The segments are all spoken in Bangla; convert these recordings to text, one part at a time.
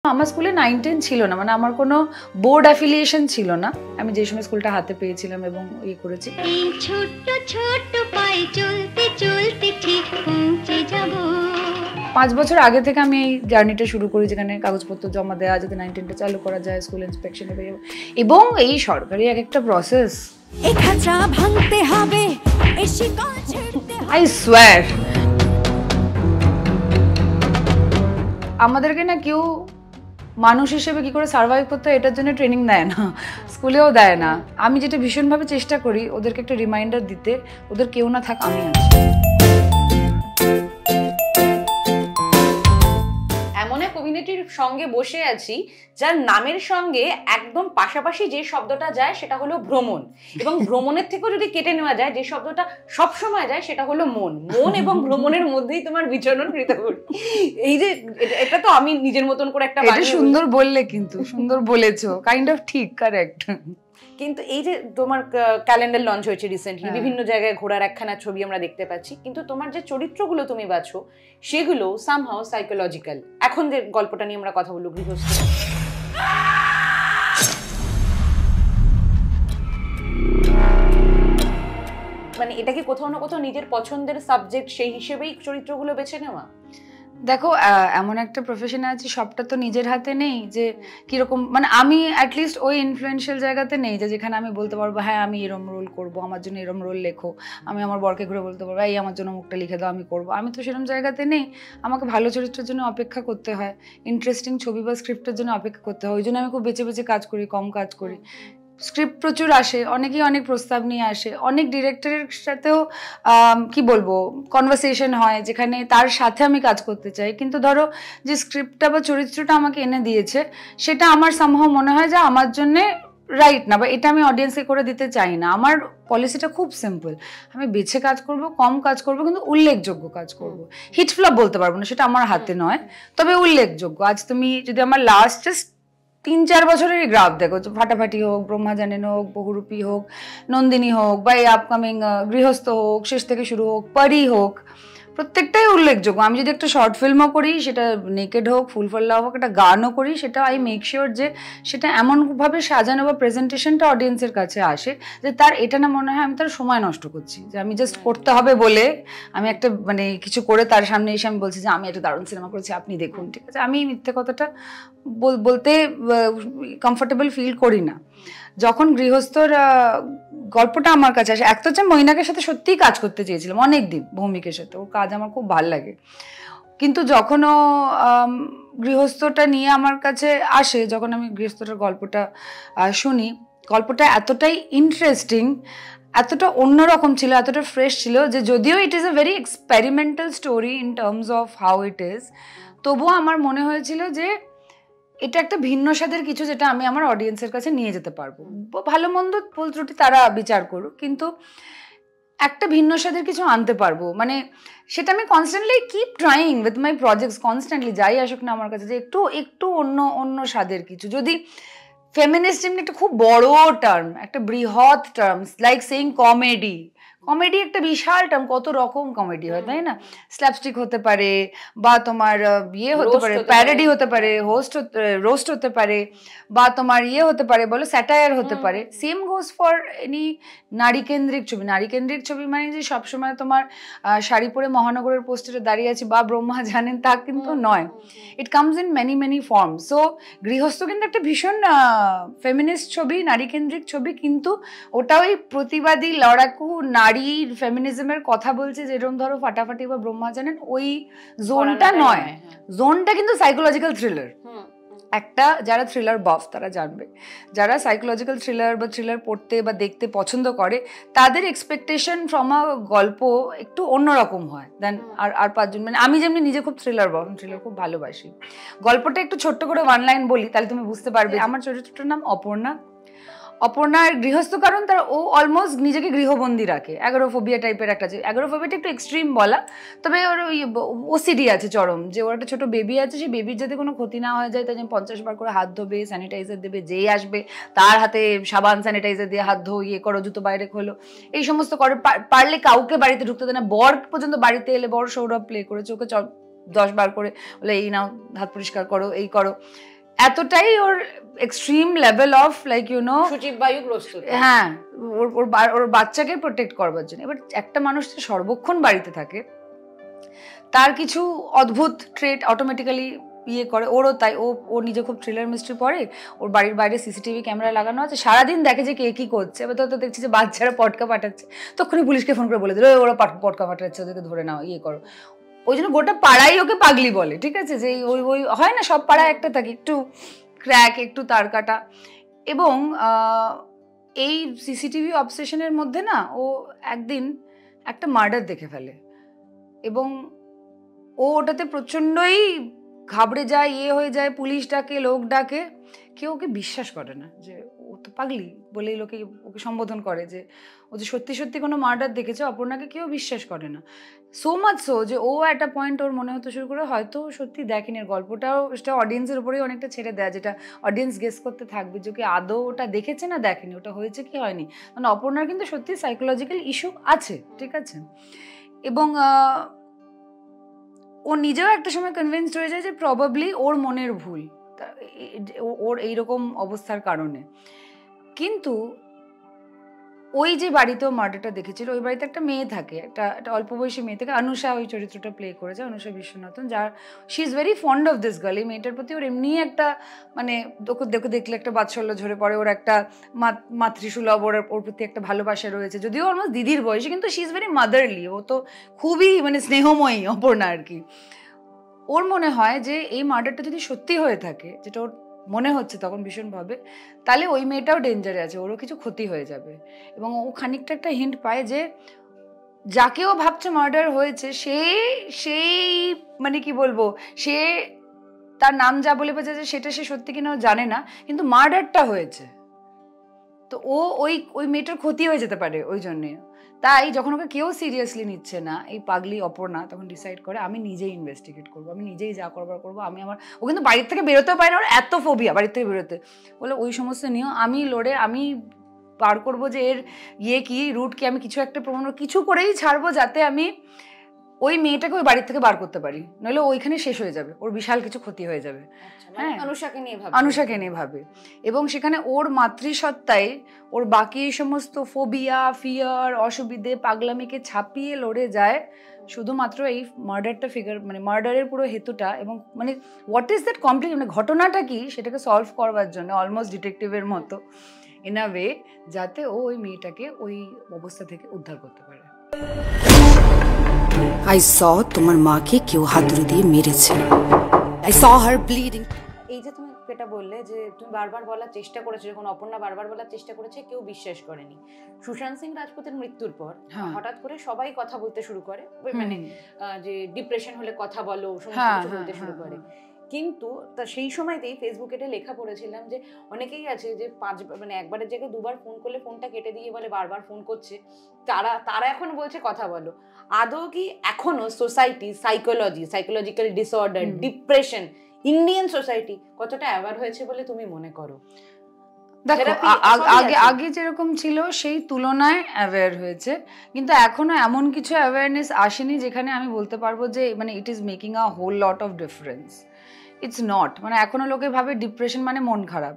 আমার স্কুলে 9-10 ছিল না, মানে আমার কোনো বোর্ড অ্যাফিলিয়েশন ছিল না। আমি যে সময় স্কুলটা হাতে পেয়েছিলাম এবং ইয়ে করেছি। এই ছোট্ট ছোট্ট পায়ে চলতে চলতে ঠিক পৌঁছে যাব। 5 বছর আগে থেকে আমি এই জার্নিটা শুরু করি, যেখানে কাগজপত্র জমা দেওয়া, যাতে 9-10টা চালু করা যায়, স্কুল ইন্সপেকশনে এবং এই সরকারি এক একটা প্রসেস। এই খাঁচা ভাঙতে হবে, এই শিকল ছিঁড়তে হবে। আই সোয়্যার আমাদেরকে না কেউ মানুষ হিসেবে কি করে সার্ভাইভ করতে হয় এটার জন্য ট্রেনিং দেয় না, স্কুলেও দেয় না। আমি যেটা ভীষণভাবে চেষ্টা করি ওদেরকে একটা রিমাইন্ডার দিতে, ওদের কেউ না থাক আমি আছি। এমন এক কমিউনিটির সঙ্গে বসে আছি যার নামের সঙ্গে একদম পাশাপাশি যে শব্দটা যায় সেটা হলো ভ্রমণ, এবং ভ্রমণের থেকেও যদি কেটে নেওয়া যায় যে শব্দটা সব সময় যায় সেটা হলো মন। মন এবং ভ্রমণের মধ্যেই তোমার বিচরণ করি। এই যে এটা তো আমি নিজের মতন করে একটা এটা সুন্দর বললে, কিন্তু সুন্দর বলেছো, কাইন্ড অফ ঠিক, কারেক্ট। কিন্তু এই যে তোমার ক্যালেন্ডার লঞ্চ হয়েছে রিসেন্টলি, বিভিন্ন জায়গায় ঘোরার একখানা ছবি আমরা দেখতে পাচ্ছি, কিন্তু তোমার যে চরিত্রগুলো তুমি বাছো সেগুলো সামহাউ সাইকোলজিক্যাল। এখন যে গল্পটা নিয়ে আমরা কথা বলবো, গৃহস্থ, মানে এটা কি কোথাও না কোথাও নিজের পছন্দের সাবজেক্ট সেই হিসেবেই চরিত্রগুলো বেছে নেওয়া? দেখো, এমন একটা প্রফেশনে আছে, সবটা তো নিজের হাতে নেই যে কিরকম, মানে আমি অ্যাটলিস্ট ওই ইনফ্লুয়েন্সিয়াল জায়গাতে নেই যে যেখানে আমি বলতে পারবো হ্যাঁ আমি এরম রোল করব, আমার জন্য এরম রোল লেখো। আমি আমার বরকে ঘুরে বলতে পারবো এই আমার জন্য মুখটা লিখে দাও, আমি করবো। আমি তো সেরকম জায়গাতে নেই। আমাকে ভালো চরিত্রের জন্য অপেক্ষা করতে হয়, ইন্টারেস্টিং ছবি বা স্ক্রিপ্টের জন্য অপেক্ষা করতে হয়। ওই জন্য আমি খুব বেছে বেছে কাজ করি, কম কাজ করি। স্ক্রিপ্ট প্রচুর আসে, অনেকেই অনেক প্রস্তাব নিয়ে আসে, অনেক ডিরেক্টরের সাথেও কি বলবো কনভারসেশন হয় যেখানে তার সাথে আমি কাজ করতে চাই। কিন্তু ধরো যে স্ক্রিপ্টটা বা চরিত্রটা আমাকে এনে দিয়েছে সেটা আমার সামহাও মনে হয় যে আমার জন্যে রাইট না, বা এটা আমি অডিয়েন্সকে করে দিতে চাই না। আমার পলিসিটা খুব সিম্পল, আমি বেছে কাজ করব, কম কাজ করব, কিন্তু উল্লেখযোগ্য কাজ করব। হিট ফ্লপ বলতে পারবো না, সেটা আমার হাতে নয়, তবে উল্লেখযোগ্য। আজ তুমি যদি আমার লাস্ট 3-4 বছরেরই গ্রাফ দেখো, ফাটাফাটি হোক, ব্রহ্মাজানেন হোক, বহুরূপী হোক, নন্দিনী হোক, বা এই আপকামিং গৃহস্থ হোক, শেষ থেকে শুরু হোক, পরি হোক, প্রত্যেকটাই উল্লেখযোগ্য। আমি যদি একটা শর্ট ফিল্মও করি, সেটা নেকেড হোক, ফুলফল্লা হোক, একটা গানও করি, সেটা আই মেক শিওর যে সেটা এমনভাবে সাজানো বা প্রেজেন্টেশনটা অডিয়েন্সের কাছে আসে যে তার এটা না মনে হয় আমি তার সময় নষ্ট করছি, যে আমি জাস্ট করতে হবে বলে আমি একটা মানে কিছু করে তার সামনে এসে আমি বলছি যে আমি একটা দারুণ সিনেমা করেছি, আপনি দেখুন। ঠিক আছে, আমি মিথ্যে কথাটা বলতে কমফোর্টেবল ফিল করি না। যখন গৃহস্থর গল্পটা আমার কাছে আসে, একটা হচ্ছে মৈনাকের সাথে সত্যিই কাজ করতে চেয়েছিলাম অনেকদিন, ভৌমিকের সাথে, ওর কাজ আমার খুব ভালো লাগে। কিন্তু যখন ও গৃহস্থটা নিয়ে আমার কাছে আসে, যখন আমি গৃহস্থটার গল্পটা শুনি, গল্পটা এতটাই ইন্টারেস্টিং, এতটা অন্যরকম ছিল, এতটা ফ্রেশ ছিল যে যদিও it is a very experimental story in terms of how it is, তবুও আমার মনে হয়েছিল যে এটা একটা ভিন্ন স্বাদের কিছু, যেটা আমি আমার অডিয়েন্সের কাছে নিয়ে যেতে পারবো। ভালো মন্দ ভুল ত্রুটি তারা বিচার করুক, কিন্তু একটা ভিন্ন স্বাদের কিছু আনতে পারবো। মানে সেটা আমি constantly keep trying with my projects, constantly যাই আসুক না আমার কাছে, যে একটু অন্য স্বাদের কিছু। যদি ফেমিনিস্ট এমনি একটা খুব বড় টার্ম, একটা বৃহৎ term, like saying comedy. Comedy একটা বিশাল টার্ম, কত রকম কমেডি হয়, তাই না? স্ল্যাপস্টিক হতে পারে, বা তোমার ইয়ে হতে পারে, প্যারোডি হতে পারে, রোস্ট হতে পারে, বা তোমার ইয়ে হতে পারে, বলো স্যাটায়ার হতে পারে। সেম গোজ ফর এনি নারীকেন্দ্রিক ছবি। নারীকেন্দ্রিক ছবি মানে যে সবসময় তোমার শাড়ি পরে মহানগরের পোস্টারে দাঁড়িয়ে আছি বা ব্রহ্মা জানেন, তা কিন্তু নয়। It comes in many form. So গৃহস্থ কিন্তু একটা ভীষণ ফেমিনিস্ট ছবি, নারীকেন্দ্রিক ছবি, কিন্তু ওটা ওই প্রতিবাদী লড়াকু নারীর ফেমিনিজমের কথা বলছে, যেরকম ধরো ফাটাফাটি বা ব্রহ্মা জানেন, ওই জোনটা নয়। জোনটা কিন্তু সাইকোলজিক্যাল থ্রিলার। একটা যারা থ্রিলার বাফ তারা জানবে, যারা সাইকোলজিক্যাল থ্রিলার বা থ্রিলার পড়তে বা দেখতে পছন্দ করে, তাদের এক্সপেকটেশন ফ্রম আ গল্প একটু অন্যরকম হয় দেন আর 5 জন। মানে আমি যেমনি নিজে খুব থ্রিলার বাফ, থ্রিলার খুব ভালোবাসি। গল্পটা একটু ছোট্ট করে 1 লাইন বলি, তাহলে তুমি বুঝতে পারবে। আমার চরিত্রটার নাম অপর্ণা। অপর্ণার গৃহস্থ, কারণ তার ও অলমোস্ট নিজেকে গৃহবন্দী রাখে। অ্যাগোরাফোবিয়া টাইপের একটা, অ্যাগোরাফোবিয়াটা একটু এক্সট্রিম বলা, তবে ওর ওই ওসিডি আছে চরম, যে ওর একটা ছোট বেবি আছে, সেই বেবির যাতে কোনো ক্ষতি না হয়ে যায় তাই জন্য 50 বার করে হাত ধোবে, স্যানিটাইজার দেবে, যেই আসবে তার হাতে সাবান স্যানিটাইজার দিয়ে হাত ধো, ইয়ে করো, জুতো বাইরে খোলো, এই সমস্ত করে। পারলে কাউকে বাড়িতে ঢুকতে দেয় না। বর পর্যন্ত বাড়িতে এলে, বড় সৌরভ প্লে করেছে, ওকে 10 বার করে বলে এই নাও হাত পরিষ্কার করো, এই করো। এতটাই ওর এক্সট্রিম লেভেল অফ লাইক সচিব বায়ু প্রস্তুত। হ্যাঁ, ওর বাচ্চাকে প্রোটেক্ট করবার জন্য। এবার একটা মানুষ যে সর্বক্ষণ বাড়িতে থাকে, তার কিছু অদ্ভুত ট্রেট অটোমেটিক্যালি করে। ওরও তাই, ও নিজে খুব থ্রিলার মিস্ট্রি পড়ে। ওর বাড়ির বাইরে সিসিটিভি ক্যামেরা লাগানো আছে, সারাদিন দেখে যে কে কি করছে। এবার তো দেখছি যে বাচ্চারা পটকা পাঠাচ্ছে, তখনই পুলিশকে ফোন করে বলে দিল ওরা পটকা পাঠাচ্ছে, ওদেরকে ধরে নাও, করো। ওই জন্য গোটা পাড়াই ওকে পাগলি বলে, ঠিক আছে? যে ওই হয় না, সব পাড়ায় একটা থাকে, একটু ক্র্যাক, একটু তার কাটা। এবং এই সিসিটিভি অবসেশনের মধ্যে না, ও একদিন একটা মার্ডার দেখে ফেলে এবং ও ওটাতে প্রচণ্ডই ঘাবড়ে যায়, হয়ে যায়, পুলিশ ডাকে, লোক ডাকে, কেউ ওকে বিশ্বাস করে না, যে ও তো পাগলি বলেই লোকে ওকে সম্বোধন করে, যে ও যে সত্যি সত্যি কোনো মার্ডার দেখেছে অপর্ণাকে, কেউ বিশ্বাস করে না। সো মাচ সো যে ও একটা পয়েন্ট ওর মনে হতে শুরু করে হয়তো সত্যি দেখেনি। গল্পটাও সেটা অডিয়েন্সের উপরেই অনেকটা ছেড়ে দেয়, যেটা অডিয়েন্স গেস করতে থাকবে যে কি আদৌ ওটা দেখেছে না দেখেনি, ওটা হয়েছে কি হয়নি। মানে অপর্ণার কিন্তু সত্যি সাইকোলজিক্যাল ইস্যু আছে, ঠিক আছে? এবং ও নিজেও একটা সময় কনভিন্সড হয়ে যায় যে প্রবাবলি ওর মনের ভুল, ওর এইরকম অবস্থার কারণে। কিন্তু ওই যে বাড়িতে ও মার্ডারটা দেখেছিল, ওই বাড়িতে একটা মেয়ে থাকে, একটা অল্প বয়সী মেয়ে থাকে, অনুষা ওই চরিত্রটা প্লে করেছে, অনুষা বিশ্বনাথন, যার she is very fond of this girl. এই মেয়েটার প্রতি ওর এমনি একটা মানে ওকে দেখলে একটা বাৎসল্য ঝরে পড়ে, ওর একটা মাতৃসুলভ, ওর প্রতি একটা ভালোবাসা রয়েছে, যদিও অলমোস্ট দিদির বয়সে, কিন্তু শি ইজ ভেরি মাদারলি। ও তো খুবই মানে স্নেহময়ী অপর্ণা আর কি। ওর মনে হয় যে এই মার্ডারটা যদি সত্যি হয়ে থাকে, যেটা ওর মনে হচ্ছে তখন ভীষণভাবে, তাহলে ওই মেয়েটাও ডেঞ্জারে আছে, ওরও কিছু ক্ষতি হয়ে যাবে। এবং ও খানিকটা একটা হিন্ট পায় যে যাকেও ভাবছে মার্ডার হয়েছে, সেই মানে কি বলবো, সে তার নাম যা বলে বোঝাচ্ছে সেটা সে সত্যি কিনা জানে না, কিন্তু মার্ডারটা হয়েছে। তো ওই মেয়েটার ক্ষতি হয়ে যেতে পারে ওই জন্যে। তাই যখন ওকে কেউ সিরিয়াসলি নিচ্ছে না, এই পাগলি অপর্ণা তখন ডিসাইড করে আমি নিজেই ইনভেস্টিগেট করবো, আমি নিজেই যা করবার করবো। ও কিন্তু বাড়ির থেকে বেরোতেও পারে না, ওর এত ফোবিয়া বাড়ির থেকে বেরোতে, বলে ওই সমস্ত নিয়েও আমি লড়ে আমি পার করবো যে এর কি রুট কি, আমি কিছু একটা প্রমাণ কিছু করেই ছাড়বো, যাতে আমি ওই মেয়েটাকে ওই বাড়ির থেকে বার করতে পারি, নইলে ওইখানে শেষ হয়ে যাবে, ওর বিশাল কিছু ক্ষতি হয়ে যাবে। হ্যাঁ, অনুষাকে নিয়ে ভাবে। এবং সেখানে ওর মাতৃসত্তায় ওর বাকি এই সমস্ত ফোবিয়া, ফিয়ার, অসুবিধে, পাগলামিকে ছাপিয়ে লড়ে যায় শুধুমাত্র এই মার্ডারটা মানে মার্ডারের পুরো হেতুটা, এবং মানে হোয়াট ইজ দ্যাট কমপ্লিট, মানে ঘটনাটা কি সেটাকে সলভ করবার জন্য অলমোস্ট ডিটেকটিভের মতো ইন আ ওয়ে, যাতে ও ওই মেয়েটাকে ওই অবস্থা থেকে উদ্ধার করতে পারে। I saw তোমার মাকে কেউ হাতুড়ি দিয়ে মেরেছে। I saw her bleeding. এই যে তুমি যেটা বললে যে তুমি বারবার বলার চেষ্টা করেছো, যখন অপর্ণা বারবার বলার চেষ্টা করেছে কেউ বিশ্বাস করেনি। সুশান্ত সিং রাজপুতের মৃত্যুর পর হঠাৎ করে সবাই কথা বলতে শুরু করে, মানে যে ডিপ্রেশন হলে কথা বলো, সমস্ত কিছু বলতে শুরু করে। কিন্তু তা সেই সময়তেই ফেসবুকে এটা লেখা পড়েছিলাম যে অনেকেই আছে যে মানে একবারের জায়গায় দুবার ফোন করলে ফোনটা কেটে দিয়ে বলে বারবার ফোন করছে, তারা এখন বলছে কথা বলো। আদৌ কি এখনো society psychological disorder, depression, Indian society কতটা অ্যাওয়ার হয়েছে বলে তুমি মনে করো? দেখো, আগে যেরকম ছিল সেই তুলনায় অ্যাওয়্যার হয়েছে, কিন্তু এখনো এমন কিছু অ্যাওয়ারনেস আসেনি যেখানে আমি বলতে পারবো যে মানে it is making a whole lot of difference. It's not, মানে এখনো লোকে ভাবে ডিপ্রেশন মানে মন খারাপ।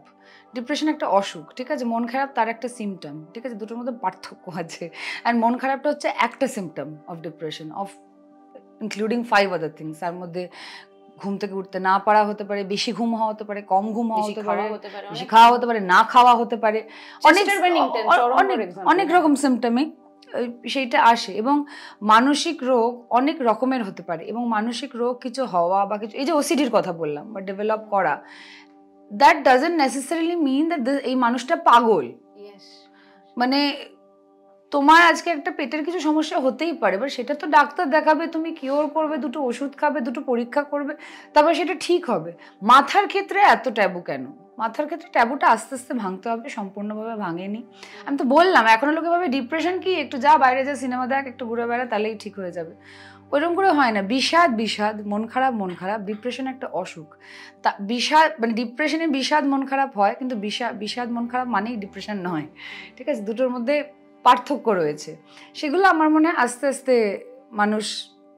ডিপ্রেশন একটা অসুখ, ঠিক আছে? মন খারাপ তার একটা সিমটম, ঠিক আছে? দুটোর মধ্যে পার্থক্য আছে। অ্যান্ড মন খারাপটা হচ্ছে একটা symptom of depression, of including 5 other things. তার মধ্যে ঘুম থেকে উঠতে না পারা হতে পারে, বেশি ঘুম হওয়া হতে পারে, কম ঘুম হওয়া হতে পারে, বেশি খাওয়া হতে পারে, না খাওয়া হতে পারে, অনেক রকম সিমটমিক সেইটা আসে। এবং মানসিক রোগ অনেক রকমের হতে পারে, এবং মানসিক রোগ কিছু হওয়া বা কিছু, এই যে ওসিডির কথা বললাম বা ডেভেলপ করা, that doesn't necessarily mean that এই মানুষটা পাগল। মানে তোমার আজকে একটা পেটের কিছু সমস্যা হতেই পারে, এবার সেটা তো ডাক্তার দেখাবে, তুমি কিওর করবে, দুটো ওষুধ খাবে, দুটো পরীক্ষা করবে, তারপর সেটা ঠিক হবে। মাথার ক্ষেত্রে এত ট্যাবু কেন? মাথার ক্ষেত্রে ট্যাবুটা আস্তে আস্তে ভাঙতে হবে, সম্পূর্ণভাবে ভাঙেনি। আমি তো বললাম এখনো লোকে ভাবে ডিপ্রেশন কি, একটু যা বাইরে যা, সিনেমা দেখ, একটু ঘুরে বেড়া, তাহলেই ঠিক হয়ে যাবে। ওইরকম করে হয় না। বিষাদ, মন খারাপ, ডিপ্রেশন একটা অসুখ। তা বিষাদ মানে ডিপ্রেশনে বিষাদ মন খারাপ হয়, কিন্তু বিষাদ মন খারাপ মানেই ডিপ্রেশন নয়, ঠিক আছে? দুটোর মধ্যে পার্থক্য রয়েছে। সেগুলো আমার মনে হয় আস্তে আস্তে মানুষ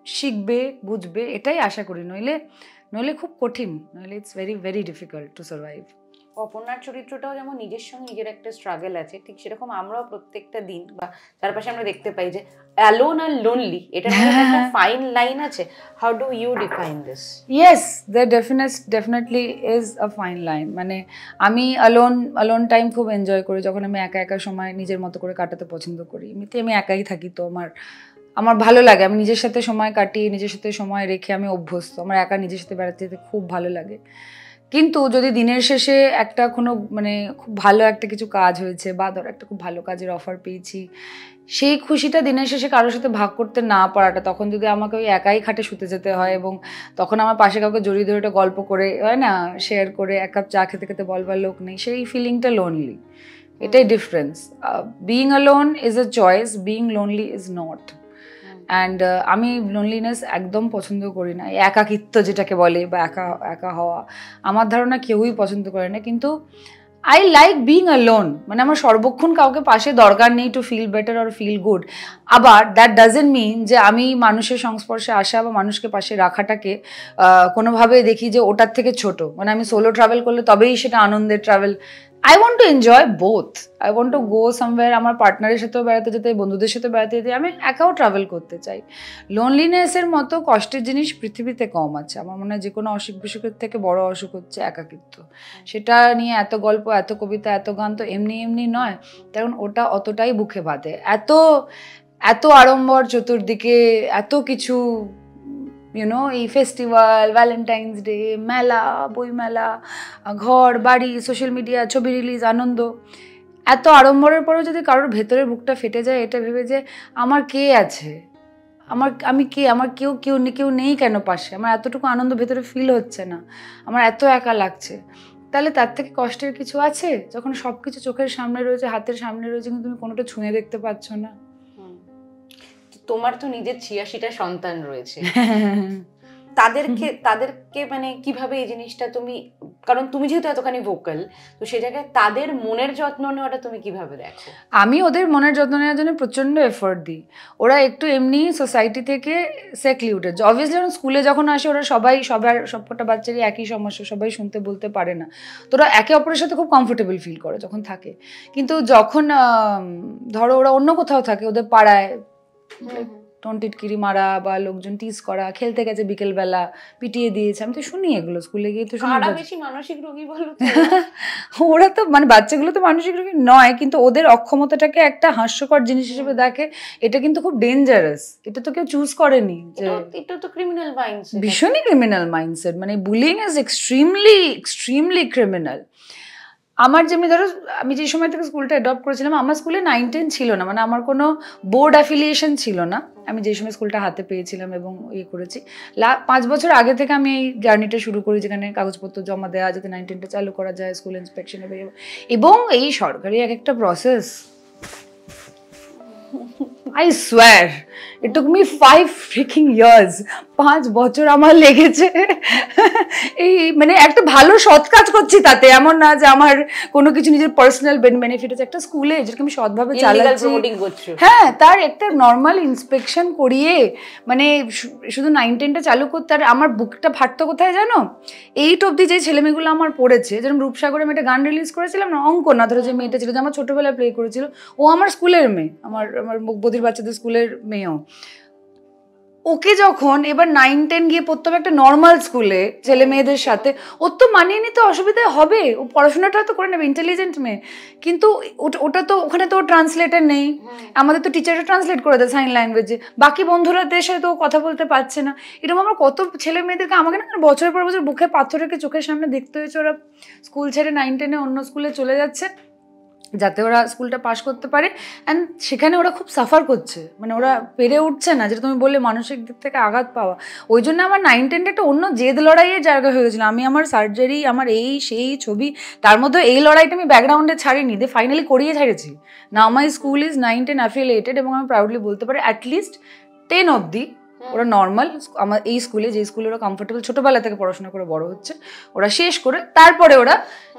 শিখবে, বুঝবে, এটাই আশা করি। নইলে নইলে খুব কঠিন, নইলে it's very very difficult to survive. অপর্ণার চরিত্রটাও যেমন নিজের সঙ্গে নিজের একটা স্ট্রাগল আছে, ঠিক সেরকম আমরাও প্রত্যেকটা দিন বা চারপাশে আমরা দেখতে পাই যে অ্যালোন আর লোনলি, এটা একটা ফাইন লাইন আছে। How do you define this? Yes, there definitely is a fine line. মানে আমি অ্যালোন টাইম খুব এনজয় করি, যখন আমি একা একা সময় নিজের মতো করে কাটাতে পছন্দ করি। এমনিতে আমি একাই থাকি, তো আমার ভালো লাগে, আমি নিজের সাথে সময় কাটিয়ে নিজের সাথে সময় রেখে আমি অভ্যস্ত, আমার একা নিজের সাথে বেড়াতে যেতে খুব ভালো লাগে। কিন্তু যদি দিনের শেষে একটা কোনো মানে খুব ভালো একটা কিছু কাজ হয়েছে বা ধর একটা খুব ভালো কাজের অফার পেয়েছি, সেই খুশিটা দিনের শেষে কারোর সাথে ভাগ করতে না পারাটা, তখন যদি আমাকে ওই একাই খাটে শুতে যেতে হয় এবং তখন আমার পাশে কাউকে জড়িয়ে ধরে একটা গল্প করে, হয় না, শেয়ার করে এক কাপ চা খেতে খেতে বলবার লোক নেই, সেই ফিলিংটা লোনলি। এটাই difference. Being alone is a choice, being lonely is not. And আমি লোনলিনেস একদম পছন্দ করি না, একাকিত্ব যেটাকে বলে বা একা একা হওয়া, আমার ধারণা কেউই পছন্দ করে না। কিন্তু আই লাইক বিইং অ্যালোন, মানে আমার সর্বক্ষণ কাউকে পাশে দরকার নেই to feel better or feel good. আবার দ্যাট ডাজেন্ট মিন যে আমি মানুষের সংস্পর্শে আসা বা মানুষকে পাশে রাখাটাকে কোনোভাবে দেখি যে ওটার থেকে ছোট। মানে আমি সোলো ট্রাভেল করলে তবেই সেটা আনন্দের travel. I want to enjoy both. I want to go somewhere, আমার পার্টনারের সাথেও বেড়াতে যেতে, বন্ধুদের সাথে বেড়াতে যেতে, আমি একাও ট্রাভেল করতে চাই। লোনলিনেসের মতো কষ্টের জিনিস পৃথিবীতে কম আছে। আমার মনে হয় যে কোনো অসুখ বিসুখের থেকে বড় অসুখ হচ্ছে একাকিত্ব। সেটা নিয়ে এত গল্প, এত কবিতা, এত গান তো এমনি নয়, কারণ ওটা অতটাই বুকে বাঁধে। এত আড়ম্বর চতুর্দিকে, এত কিছু, ইউনো, এই ফেস্টিভ্যাল, ভ্যালেন্টাইন্স ডে, মেলা, বই মেলা, ঘর বাড়ি, সোশ্যাল মিডিয়া, ছবি রিলিজ, আনন্দ, এত আড়ম্বরের পরেও যদি কারোর ভেতরের বুকটা ফেটে যায় এটা ভেবে যে আমার কে আছে, আমি কে, আমার কেউ নেই কেন পাশে, আমার এতটুকু আনন্দ ভেতরে ফিল হচ্ছে না, আমার এত একা লাগছে, তাহলে তার থেকে কষ্টের কিছু আছে? যখন সব কিছু চোখের সামনে রয়েছে, হাতের সামনে রয়েছে, কিন্তু তুমি কোনোটা ছুঁয়ে দেখতে পাচ্ছ না। তোমার তো নিজের 86টা সন্তান রয়েছে, তাদেরকে মানে কিভাবে এই জিনিসটা তুমি, কারণ তুমি যেহেতু এতখানি ভোকাল, তো সেই জায়গায় তাদের মনের যত্ন নেওয়াটা তুমি কিভাবে দেখো? আমি ওদের মনের যত্ন নেওয়ার জন্য প্রচণ্ড এফোর্ট দিই। ওরা একটু এমনি সোসাইটি থেকে সেক্লিউটেড, অবভিয়াসলি যখন স্কুলে যখন আসে ওরা সবকটা বাচ্চারই একই সমস্যা, সবাই শুনতে বলতে পারে না, তো ওরা একে অপরের সাথে খুব কমফোর্টেবল ফিল করে যখন থাকে। কিন্তু যখন ধরো ওরা অন্য কোথাও থাকে, ওদের পাড়ায় টিটকিরি মারা বা লোকজন টিজ করা, খেলতে গেছে বিকেলবেলা, পিটিয়ে দিয়েছে, আমি তো শুনি এগুলো, স্কুলে গিয়ে তো শুনি। বেশি মানসিক রোগী বলো ওরা তো মানে বাচ্চাগুলো তো মানসিক রোগী নয়, কিন্তু ওদের অক্ষমতাটাকে একটা হাস্যকর জিনিস হিসেবে দেখে, এটা কিন্তু খুব ডেঞ্জারাস। এটা তো কেউ চুজ করেনি, যে এটা তো ক্রিমিনাল মাইন্ডসেট, ভীষণই ক্রিমিনাল মাইন্ডসেট। মানে বুলিং ইজ এক্সট্রিমলি ক্রিমিনাল। আমার যেমনি ধরো আমি যে সময় থেকে স্কুলটা অ্যাডপ্ট করেছিলাম, আমার স্কুলে 9-10 ছিল না, মানে আমার কোনো বোর্ড অ্যাফিলিয়েশন ছিল না। আমি যে সময় স্কুলটা হাতে পেয়েছিলাম এবং ইয়ে করেছি, 5 বছর আগে থেকে আমি এই জার্নিটা শুরু করি, যেখানে কাগজপত্র জমা দেওয়া, যাতে 9-10টা চালু করা যায়, স্কুল ইন্সপেকশনে, এবং এই সরকারি একটা process, I swear it took me 5 freaking years, 5 বছর আমার লেগেছে এই মানে একটা ভালো সৎ কাজ করছি তাতে, এমন না যে আমার কোনো কিছু নিজের পার্সোনাল বেনিফিট আছে, একটা স্কুলে যেরকম আমি সৎভাবে চালাচ্ছি, হ্যাঁ, তার একটা নর্মাল ইন্সপেকশন করিয়ে, মানে শুধু 9-10টা চালু করতে, আর আমার বুকটা ফাটতো কোথায় জানো, 8 অব্দি যে ছেলেমেয়েগুলো আমার পড়েছে, যেরকম রূপসাগরে আমি একটা গান রিলিজ করেছিলাম না, অঙ্ক না, ধরো যে মেয়েটা ছিল যে আমার ছোটবেলায় প্লে করেছিল, ও আমার স্কুলের মেয়ে, আমার বদির বাচ্চাদের স্কুলের মেয়েও। ওকে যখন এবার 9-10 গিয়ে পড়তে হবে একটা নর্মাল স্কুলে ছেলে মেয়েদের সাথে, ওর তো মানিয়ে নিতে অসুবিধা হবে, ও পড়াশোনাটা তো করে নেবে, ইন্টেলিজেন্ট মেয়ে, কিন্তু ওটা তো ওখানে তো ট্রান্সলেটার নেই, আমাদের তো টিচাররা ট্রান্সলেট করে দেয় সাইন ল্যাঙ্গুয়েজে, বাকি বন্ধুরা দেশে তো কথা বলতে পারছে না। এরকম আমার কত ছেলে মেয়েদেরকে আমাকে না বছরের পর বছর বুকে পাথর রেখে চোখের সামনে দেখতে হয়েছে, ওরা স্কুল ছেড়ে 9-10-এ অন্য স্কুলে চলে যাচ্ছে যাতে ওরা স্কুলটা পাস করতে পারে, অ্যান্ড সেখানে ওরা খুব সাফার করছে, মানে ওরা পেরে উঠছে না, যেটা তুমি বললে মানসিক দিক থেকে আঘাত পাওয়া। ওই জন্য আমার 9-10 একটা অন্য জেদ লড়াইয়ের জায়গা হয়ে গেছিলো। আমি আমার সার্জারি, আমার এই সেই ছবি, তার মধ্যে এই লড়াইটা আমি ব্যাকগ্রাউন্ডে ছাড়িনি, দিয়ে ফাইনালি করিয়ে ছাড়েছি। নাও মাই স্কুল ইজ 9-10 অ্যাফিলিয়েটেড, এবং আমি প্রাউডলি বলতে পারি অ্যাটলিস্ট 10 অব্দি ওরা নর্মাল, আমার এই স্কুলে, যে স্কুলে ওরা কমফোর্টেবল ছোটোবেলা থেকে পড়াশোনা করে বড় হচ্ছে, ওরা শেষ করে তারপরে ওরা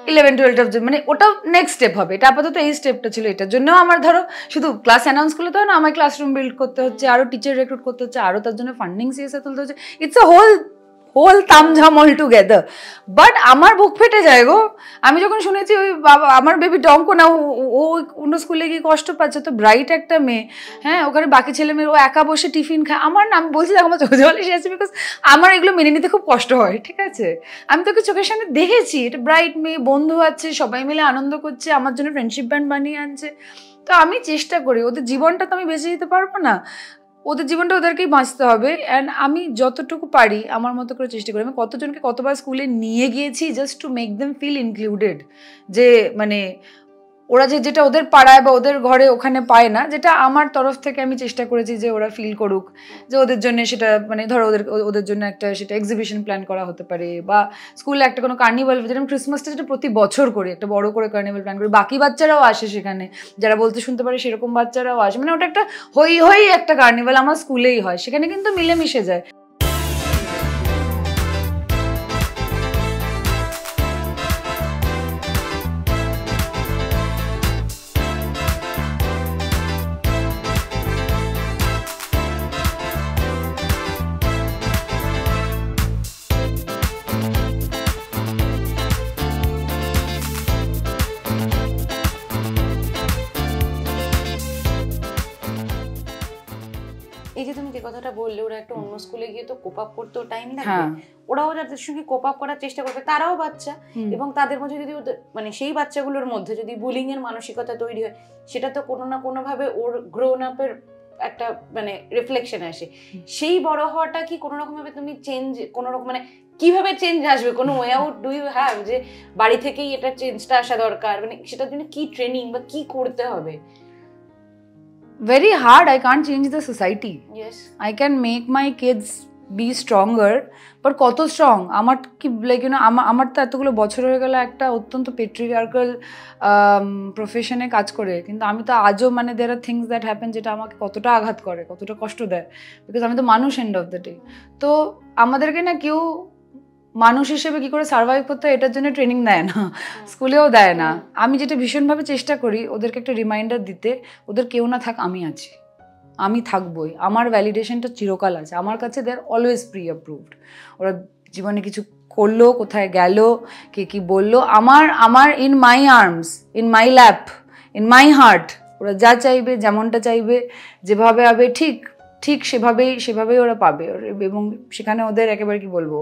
11-12 মানে ওটা নেক্সট স্টেপ হবে। এটা আপাতত এই স্টেপটা ছিল, এটার জন্য আমার ধরো শুধু ক্লাস অ্যানাউন্স করলে তো না, আমার ক্লাসরুম বিল্ড করতে হচ্ছে, আরও টিচার রিক্রুট করতে হচ্ছে, আরও তার জন্য ফান্ডিং সিএসএ তুলতে হচ্ছে, ইটস আ হোল তামঝাম অল টুগেদার। বাট আমার বুক ফেটে যায় গো আমি যখন শুনেছি ওই বাবা আমার বেবিটা অঙ্ক না ও অন্য স্কুলে গিয়ে কষ্ট পাচ্ছে, তো ব্রাইট একটা মেয়ে, হ্যাঁ ওখানে বাকি ছেলে মেয়ে ও একা বসে টিফিন খায়। আমার না আমি বলছি দেখো আমার চোখে জল এসে আছে, বিকজ আমার এগুলো মেনে নিতে খুব কষ্ট হয়, ঠিক আছে? আমি তোকে চোখের সামনে দেখেছি, এটা ব্রাইট মেয়ে, বন্ধু আছে, সবাই মিলে আনন্দ করছে, আমার জন্য ফ্রেন্ডশিপ ব্যান্ড বানিয়ে আনছে। তো আমি চেষ্টা করি, ওদের জীবনটা তো আমি বেঁচে দিতে পারবো না, ওদের জীবনটা ওদেরকেই বাঁচতে হবে। অ্যান্ড আমি যতটুকু পারি আমার মতো করে চেষ্টা করি। আমি কতজনকে কতবার স্কুলে নিয়ে গিয়েছি just to make them feel included, যে মানে ওরা যেটা ওদের পাড়ায় বা ওদের ঘরে ওখানে পায় না, যেটা আমার তরফ থেকে আমি চেষ্টা করেছি যে ওরা ফিল করুক, যে ওদের জন্য সেটা মানে ধরো ওদের জন্য একটা সেটা এক্সিবিশন প্ল্যান করা হতে পারে, বা স্কুলে একটা কোনো কার্নিভাল, যেরকম ক্রিসমাসটা যেটা প্রতি বছর করি, একটা বড় করে কার্নিভাল প্ল্যান করি, বাকি বাচ্চারাও আসে সেখানে, যারা বলতে শুনতে পারে সেরকম বাচ্চারাও আসে, মানে ওটা একটা হই একটা কার্নিভাল আমার স্কুলেই হয়, সেখানে কিন্তু মিলেমিশে যায়। এই যে তুমি যে কথাটা বললে ওরা একটা অন্য স্কুলে গিয়ে তো কোপ আপ করতেও টাইম লাগবে, ওরাও যাদের সঙ্গে কোপ আপ করার চেষ্টা করবে, তারাও বাচ্চা, এবং তাদের মধ্যে যদি মানে সেই বাচ্চাগুলোর মধ্যে যদি বুলিং এর মানসিকতা তৈরি হয়, সেটা তো কোনো না কোনো ভাবে ওর গ্রোন আপের একটা মানে রিফ্লেকশন আসে। সেই বড় হওয়াটা কি কোনো রকম ভাবে তুমি চেঞ্জ, কোনো রকম মানে কিভাবে চেঞ্জ আসবে, কোনো way out do you have, যে বাড়ি থেকেই এটা চেঞ্জটা আসা দরকার, মানে সেটার জন্য কি ট্রেনিং বা কি করতে হবে? Very hard. I can't change the society. Yes. I can make my kids be stronger, but কত স্ট্রং আমার কি লাইক ইউ নো আমার তো এতগুলো বছর হয়ে গেল একটা অত্যন্ত পেট্রিয়ার্কাল প্রফেশনে কাজ করে, কিন্তু আমি তো আজও মানে there are things that happen যেটা আমাকে কতটা আঘাত করে, কতটা কষ্ট দেয়, বিকজ আমি তো মানুষ এন্ড অফ দ্য ডে। তো আমাদেরকে না কেউ মানুষ হিসেবে কি করে সার্ভাইভ করতে হয় এটার জন্য ট্রেনিং দেয় না, স্কুলেও দেয় না। আমি যেটা ভীষণভাবে চেষ্টা করি ওদেরকে একটা রিমাইন্ডার দিতে, ওদের কেউ না থাক আমি আছি, আমি থাকবোই, আমার ভ্যালিডেশনটা চিরকাল আছে আমার কাছে, দে আর অলওয়েজ প্রি অ্যাপ্রুভড। ওরা জীবনে কিছু করলো, কোথায় গেল, কে কি বললো, আমার in my arms, in my lap, in my heart, ওরা যা চাইবে, যেমনটা চাইবে, যেভাবে হবে ঠিক সেভাবেই ওরা পাবে। এবং সেখানে ওদের একেবারে কি বলবো,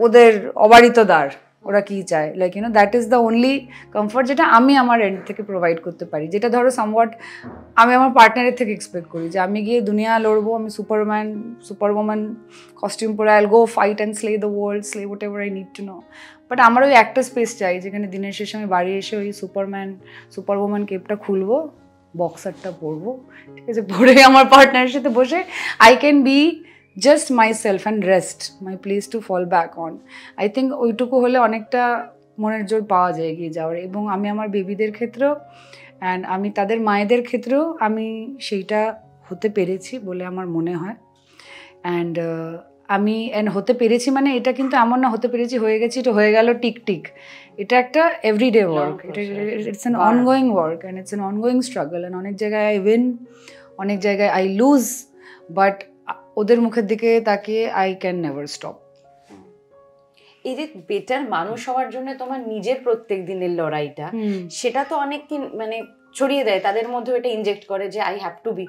ওদের অবারিত দ্বার, ওরা কি চায়, like you know that is the only comfort যেটা আমি আমার এন্ড থেকে প্রোভাইড করতে পারি, যেটা ধরো সামওয়াট আমি আমার পার্টনারের থেকে এক্সপেক্ট করি, যে আমি গিয়ে দুনিয়া লড়বো, আমি সুপারওম্যান কস্টিউম পরে I'll go fight and slay the world, slay whatever I need to know. But আমার ওই একটা স্পেস চাই যেখানে দিনের শেষে আমি বাড়ি এসে ওই সুপারওম্যান কেপটা খুলবো, বক্সারটা পরবো, ঠিক আছে, পরে আমার পার্টনারের সাথে বসে I can be just myself and rest, my place to fall back on. I think ওইটুকু হলে অনেকটা মনের জোর পাওয়া যায় এগিয়ে যাওয়ার। এবং আমি আমার বেবিদের ক্ষেত্রেও অ্যান্ড আমি তাদের মায়েদের ক্ষেত্রেও আমি সেইটা হতে পেরেছি বলে আমার মনে হয়। অ্যান্ড আমি হতে পেরেছি মানে এটা কিন্তু এমন না হতে পেরেছি হয়ে গেছি, এটা হয়ে গেল টিক, এটা একটা এভরিডে ওয়ার্ক, এটা it's an ongoing work and it's an ongoing struggle. And অনেক জায়গায় আই উইন, অনেক জায়গায় আই লুজ, বাট ওদের মুখের দিকে তাকিয়ে আই ক্যান নেভার স্টপ। এই যে বেটার মানুষ হওয়ার জন্য তোমার নিজের প্রত্যেক দিনের লড়াইটা, সেটা তো অনেক মানে ছড়িয়ে দেয়, তাদের মধ্যে এটা ইনজেক্ট করে যে আই হ্যাভ টু বি।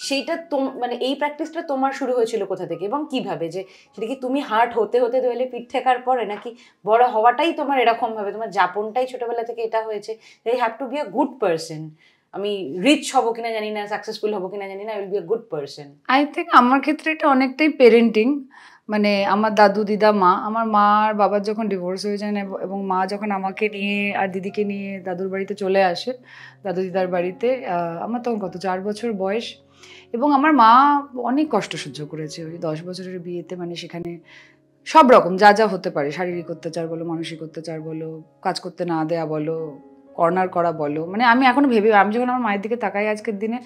সেইটা মানে এই প্র্যাকটিসটা তোমার শুরু হয়েছিল কোথা থেকে এবং কিভাবে? যে সেটা কি তুমি হার্ট হতে দেওয়ালে পিঠ ঠেকার পরে, নাকি বড় হওয়াটাই তোমার এরকম ভাবে, তোমার যাপনটাই ছোটবেলা থেকে এটা হয়েছে I have to be a good person, আমি রিচ হবো কিনা জানি না, সাকসেসফুল হবো কিনা জানি না, I will be a good person? I think আমার ক্ষেত্রে এটা অনেকটাই পেরেন্টিং। মানে আমার দাদু দিদা মা, আমার মা আর বাবার যখন ডিভোর্স হয়ে যায় এবং মা যখন আমাকে নিয়ে আর দিদিকে নিয়ে দাদুর বাড়িতে চলে আসে, দাদু দিদার বাড়িতে, আমার তখন কত 4 বছর বয়স, এবং আমার মা অনেক কষ্ট সহ্য করেছে ওই 10 বছরের বিয়েতে। মানে সেখানে সব রকম যা হতে পারে, শারীরিক অত্যাচার বলো, মানসিক অত্যাচার বলো, কাজ করতে না দেয়া বলো, কর্নার করা বলো, মানে আমি এখনো আমি যখন আমার মায়ের দিকে তাকাই আজকের দিনে,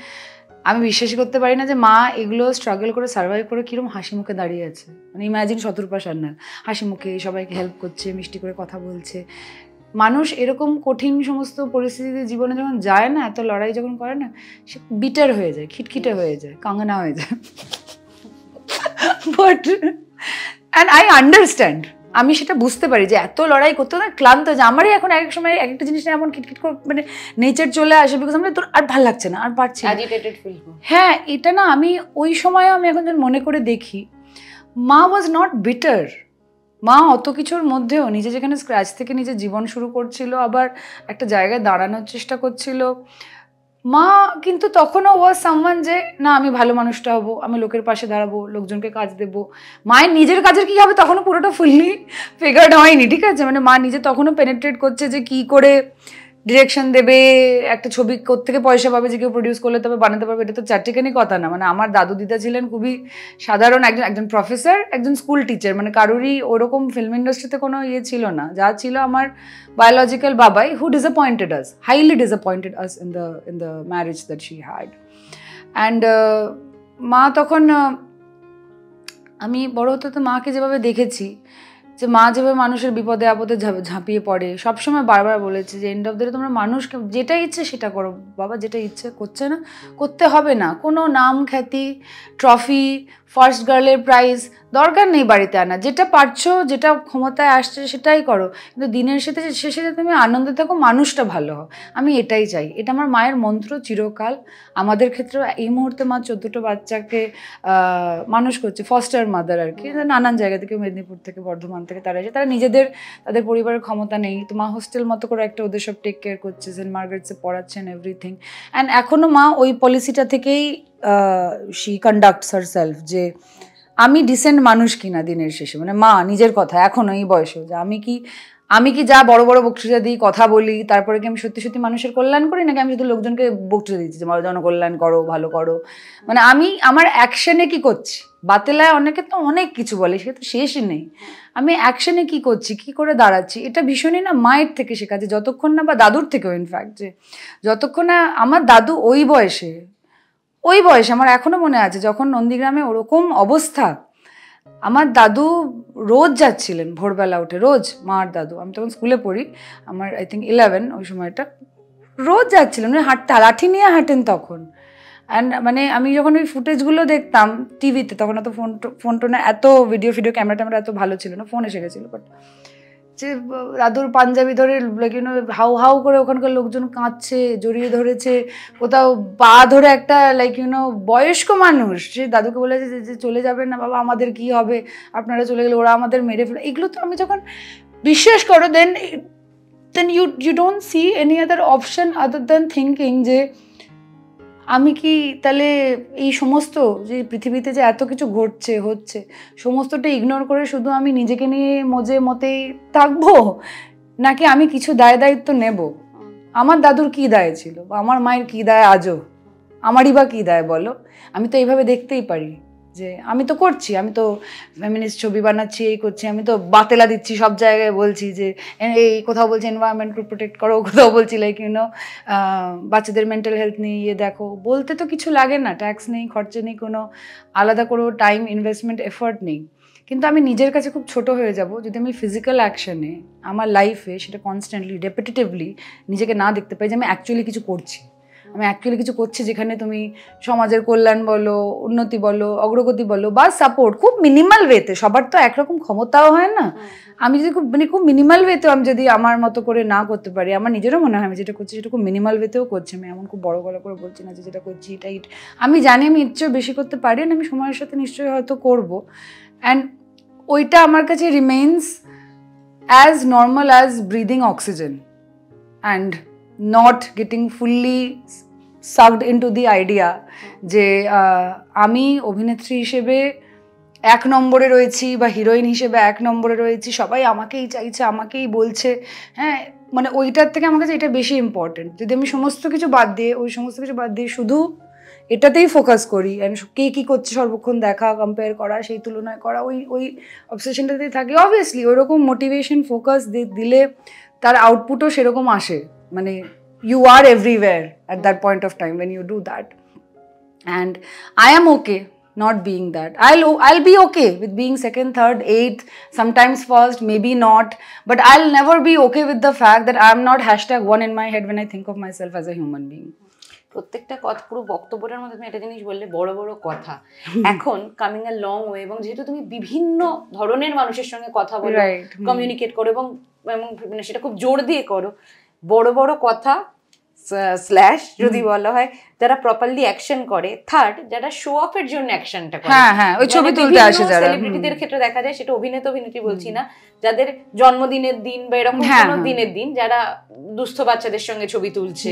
আমি বিশ্বাসই করতে পারি না যে মা এগুলো স্ট্রাগল করে সার্ভাইভ করে কিরকম হাসি মুখে দাঁড়িয়ে আছে। মানে ইমাজিন শতরূপা সান্যাল হাসি মুখে সবাইকে হেল্প করছে, মিষ্টি করে কথা বলছে। মানুষ এরকম কঠিন সমস্ত পরিস্থিতিতে জীবনে যখন যায় না, এত লড়াই যখন করে না, সে বিটার হয়ে যায়, খিটখিটে হয়ে যায়, কাঙ্গানা হয়ে যায়। বাট অ্যান্ড আই আন্ডারস্ট্যান্ড, আমি সেটা বুঝতে পারি যে এত লড়াই করতে না ক্লান্ত যে আমারই এখন এক এক সময় এক একটা জিনিস এমন খিটখিট করে মানে নেচার চলে আসে, বিকজ আমরা তোর আর ভাল লাগছে না, আর পারছি না। Agitated feel. হ্যাঁ, এটা না আমি ওই সময় আমি এখন যখন মনে করে দেখি, মা ওয়াজ নট বিটার। মা অত কিছুর মধ্যেও নিজে যেখানে স্ক্র্যাচ থেকে নিজের জীবন শুরু করছিল, আবার একটা জায়গায় দাঁড়ানোর চেষ্টা করছিল, মা কিন্তু তখনও ওয়াজ সামওয়ান যে না আমি ভালো মানুষটা হবো, আমি লোকের পাশে দাঁড়াবো, লোকজনকে কাজ দেবো। মায়ের নিজের কাজের কী হবে তখনও পুরোটা ফুললি ফিগার্ড হয়নি, ঠিক আছে, মানে মা নিজে তখনও পেনেট্রেট করছে যে কি করে ডিরেকশন দেবে, একটা ছবি কোত্থেকে পয়সা পাবে, যে কেউ প্রডিউস করলে তবে বানাতে পারবে, এটা তো চারটেখানি কথা না। মানে আমার দাদু দিদা ছিলেন খুবই সাধারণ একজন প্রফেসর, একজন স্কুল টিচার, মানে কারোরই ওরকম ফিল্ম ইন্ডাস্ট্রিতে কোনো ইয়ে ছিল না। যা ছিল আমার বায়োলজিক্যাল বাবাই, who disappointed us, highly disappointed us in the marriage that she had. And মা তখন আমি বড় হতে তো মাকে যেভাবে দেখেছি, যে মা যেভাবে মানুষের বিপদে আপদে ঝাঁপিয়ে পড়ে, সবসময় বারবার বলেছে যে এন্ড অফ দ্য ডে তোমরা মানুষকে যেটা ইচ্ছে সেটা করো বাবা, যেটা ইচ্ছে করছে না করতে হবে না, কোনো নাম খ্যাতি ট্রফি ফার্স্ট গার্লের প্রাইজ দরকার নেই বাড়িতে আনা, যেটা পারছো যেটা ক্ষমতায় আসছে সেটাই করো, কিন্তু দিনের শেষে যে তুমি আনন্দে থাকো, মানুষটা ভালো হও, আমি এটাই চাই। এটা আমার মায়ের মন্ত্র চিরকাল। আমাদের ক্ষেত্রেও এই মুহূর্তে মা 14টা বাচ্চাকে মানুষ করছে, ফস্টার মাদার আর কি, নানান জায়গা থেকে, মেদিনীপুর থেকে, বর্ধমান থেকে তারা এসে, তারা নিজেদের তাদের পরিবারের ক্ষমতা নেই, তো মা হোস্টেল মতো করে একটা ওদের সব টেক কেয়ার করছে, সেন্ট মার্গারেটসে পড়াচ্ছেন এভরিথিং। অ্যান্ড এখনও মা ওই পলিসিটা থেকেই শি কন্ডাক্টস হারসেলফ, যে আমি ডিসেন্ট মানুষ কিনা দিনের শেষে, মানে মা নিজের কথা এখনও এই বয়সেও, যে আমি কি যা বড় বড় বক্তৃতা দিই, কথা বলি, তারপরে কি আমি সত্যি সত্যি মানুষের কল্যাণ করি, নাকি আমি শুধু লোকজনকে বক্তৃতা দিচ্ছি যে জনকল্যাণ করো, ভালো করো। মানে আমি আমার অ্যাকশনে কি করছি, বাতেলায় অনেকে তো অনেক কিছু বলে, সে তো শেষই নেই, আমি অ্যাকশনে কি করছি, কি করে দাঁড়াচ্ছি, এটা ভীষণই না মায়ের থেকে শেখা, যে যতক্ষণ না, বা দাদুর থেকেও ইনফ্যাক্ট, যে যতক্ষণ না আমার দাদু ওই বয়সে আমার এখনো মনে আছে যখন নন্দীগ্রামে ওরকম অবস্থা, আমার দাদু রোজ যাচ্ছিলেন ভোরবেলা উঠে, রোজ, মার দাদু, আমি তখন স্কুলে পড়ি, আমার আই থিঙ্ক 11 ওই সময়টা, রোজ যাচ্ছিলেন, উনি হাঁটতে লাঠি নিয়ে হাঁটেন তখন। অ্যান্ড মানে আমি যখন ওই ফুটেজগুলো দেখতাম টিভিতে, তখন এত ফোন টোনে এত ভিডিও ক্যামেরা ট্যামেরা এত ভালো ছিল না, ফোন এসে গেছিলো, বাট যে দাদুর পাঞ্জাবি ধরে লাইক ইউনো হাউ হাউ করে ওখানকার লোকজন কাঁদছে, জড়িয়ে ধরেছে, কোথাও পা ধরে একটা লাইক ইউনো বয়স্ক মানুষ, সে দাদুকে বলেছে যে চলে যাবেন না বাবা, আমাদের কি হবে, আপনারা চলে গেলে ওরা আমাদের মেরে ফেলে। এগুলো তো আমি যখন বিশ্বাস করো, দেন you don't see any other option other than thinking যে আমি কি তাহলে এই সমস্ত যে পৃথিবীতে যে এত কিছু ঘটছে হচ্ছে সমস্তটা ইগনোর করে শুধু আমি নিজেকে নিয়ে মতেই থাকবো, নাকি আমি কিছু দায়িত্ব নেব? আমার দাদুর কি দায় ছিল, বা আমার মায়ের কি দায় আজও, আমারই বা কি দায় বলো? আমি তো এইভাবে দেখতেই পারি যে আমি তো করছি, আমি তো ফেমিনিস্ট ছবি বানাচ্ছি, এই করছি, আমি তো বাতেলা দিচ্ছি, সব জায়গায় বলছি যে এই কোথাও বলছি এনভায়রনমেন্টকে প্রোটেক্ট করো, কোথাও বলছি লাইক ইউনো বাচ্চাদের মেন্টাল হেলথ নিয়ে দেখো, বলতে তো কিছু লাগে না, ট্যাক্স নেই, খরচা নেই, কোনো আলাদা কোনো টাইম ইনভেস্টমেন্ট এফোর্ট নেই, কিন্তু আমি নিজের কাছে খুব ছোট হয়ে যাব যদি আমি ফিজিক্যাল অ্যাকশনে আমার লাইফে সেটা কনস্ট্যান্টলি রেপিটেটিভলি নিজেকে না দেখতে পাই যে আমি অ্যাকচুয়ালি কিছু করছি, আমি অ্যাকচুয়ালি কিছু করছি যেখানে তুমি সমাজের কল্যাণ বলো, উন্নতি বলো, অগ্রগতি বলো, বা সাপোর্ট খুব মিনিমাল ওয়েতে, সবার তো একরকম ক্ষমতাও হয় না, আমি যদি খুব মিনিমাল ওয়েতেও আমি যদি আমার মতো করে না করতে পারি, আমার নিজেরও মনে হয় আমি যেটা করছি সেটা খুব মিনিমাল ওয়েতেও করছি, আমি এমন খুব বড় গলা করে বলছি না যে যেটা করছি এটাই, আমি জানি আমি ইচ্ছেও বেশি করতে পারি না, আমি সময়ের সাথে নিশ্চয়ই হয়তো করবো, অ্যান্ড ওইটা আমার কাছে remains as normal as breathing oxygen and not getting fully sucked into the idea যে আমি অভিনেত্রী হিসেবে 1 নম্বরে রয়েছি বা হিরোইন হিসেবে 1 নম্বরে রয়েছি, সবাই আমাকেই চাইছে, আমাকেই বলছে, হ্যাঁ, মানে ওইটার থেকে আমার কাছে এটা বেশি ইম্পর্টেন্ট। যদি আমি সমস্ত কিছু বাদ দিয়ে শুধু এটাতেই ফোকাস করি, অ্যান্ড কে কী করছে সর্বক্ষণ দেখা, কম্পেয়ার করা, সেই তুলনায় করা, ওই অবসেশনটাতেই থাকি, অবভিয়াসলি ওইরকম মোটিভেশন ফোকাস দিলে তার আউটপুটও সেরকম আসে, মানে you are everywhere at that point of time when you do that, and I am okay not being that. I'll be okay with being second, third, eighth, sometimes first, maybe not, but I'll never be okay with the fact that I'm not #1 in my head when I think of myself as a human being. প্রত্যেকটা কথা পুরো বক্তব্যটার মধ্যে তুমি একটা জিনিস বললে, বড় বড় কথা। এখন কামিং আ লং ওয়ে, এবং যেহেতু তুমি বিভিন্ন ধরনের মানুষের সঙ্গে কথা বলো, কমিউনিকেট করো, এবং মানে সেটা খুব জোর দিয়ে করো, বড় বড় কথা স্ল্যাশ যদি বলা হয় যারা প্রপারলি অ্যাকশন করে, থার্ড যারা শো অফের জন্য অ্যাকশনটা করে, হ্যাঁ হ্যাঁ ওই ছবি তুলতে আসে যারা, সেলিব্রিটিদের ক্ষেত্রে দেখা যায়, সেটা অভিনেত্রী বলছি না, যাদের জন্মদিনের দিন বা এরকম কোনো দিনের দিন যারা দুস্থ বাচ্চাদের সঙ্গে ছবি তুলছে,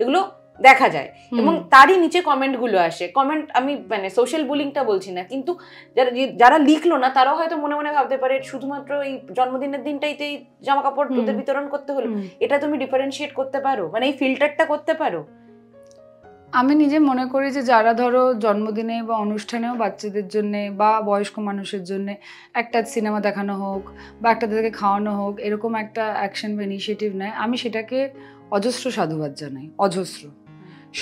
এগুলো দেখা যায়। এবং তারই নিচে কমেন্ট গুলো আসে, কমেন্ট আমি মানে সোশ্যাল বুলিংটা বলছি না, কিন্তু যারা লিখলো না তারাও হয়তো মনে মনে ভাবতে পারে শুধুমাত্র এই জন্মদিনের দিনটাই তো এই জামা কাপড় তোদের বিতরণ করতে হলো, এটা তুমি ডিফারেন্সিয়েট করতে পারো, মানে এই ফিল্টারটা করতে পারো। আমি নিজে মনে করি যে যারা ধরো জন্মদিনে বা অনুষ্ঠানেও বাচ্চাদের জন্য বা বয়স্ক মানুষের জন্য একটা সিনেমা দেখানো হোক বা একটা তাদেরকে খাওয়ানো হোক, এরকম একটা অ্যাকশন বা ইনিশিয়েটিভ নেয়, আমি সেটাকে অজস্র সাধুবাদ জানাই, অজস্র।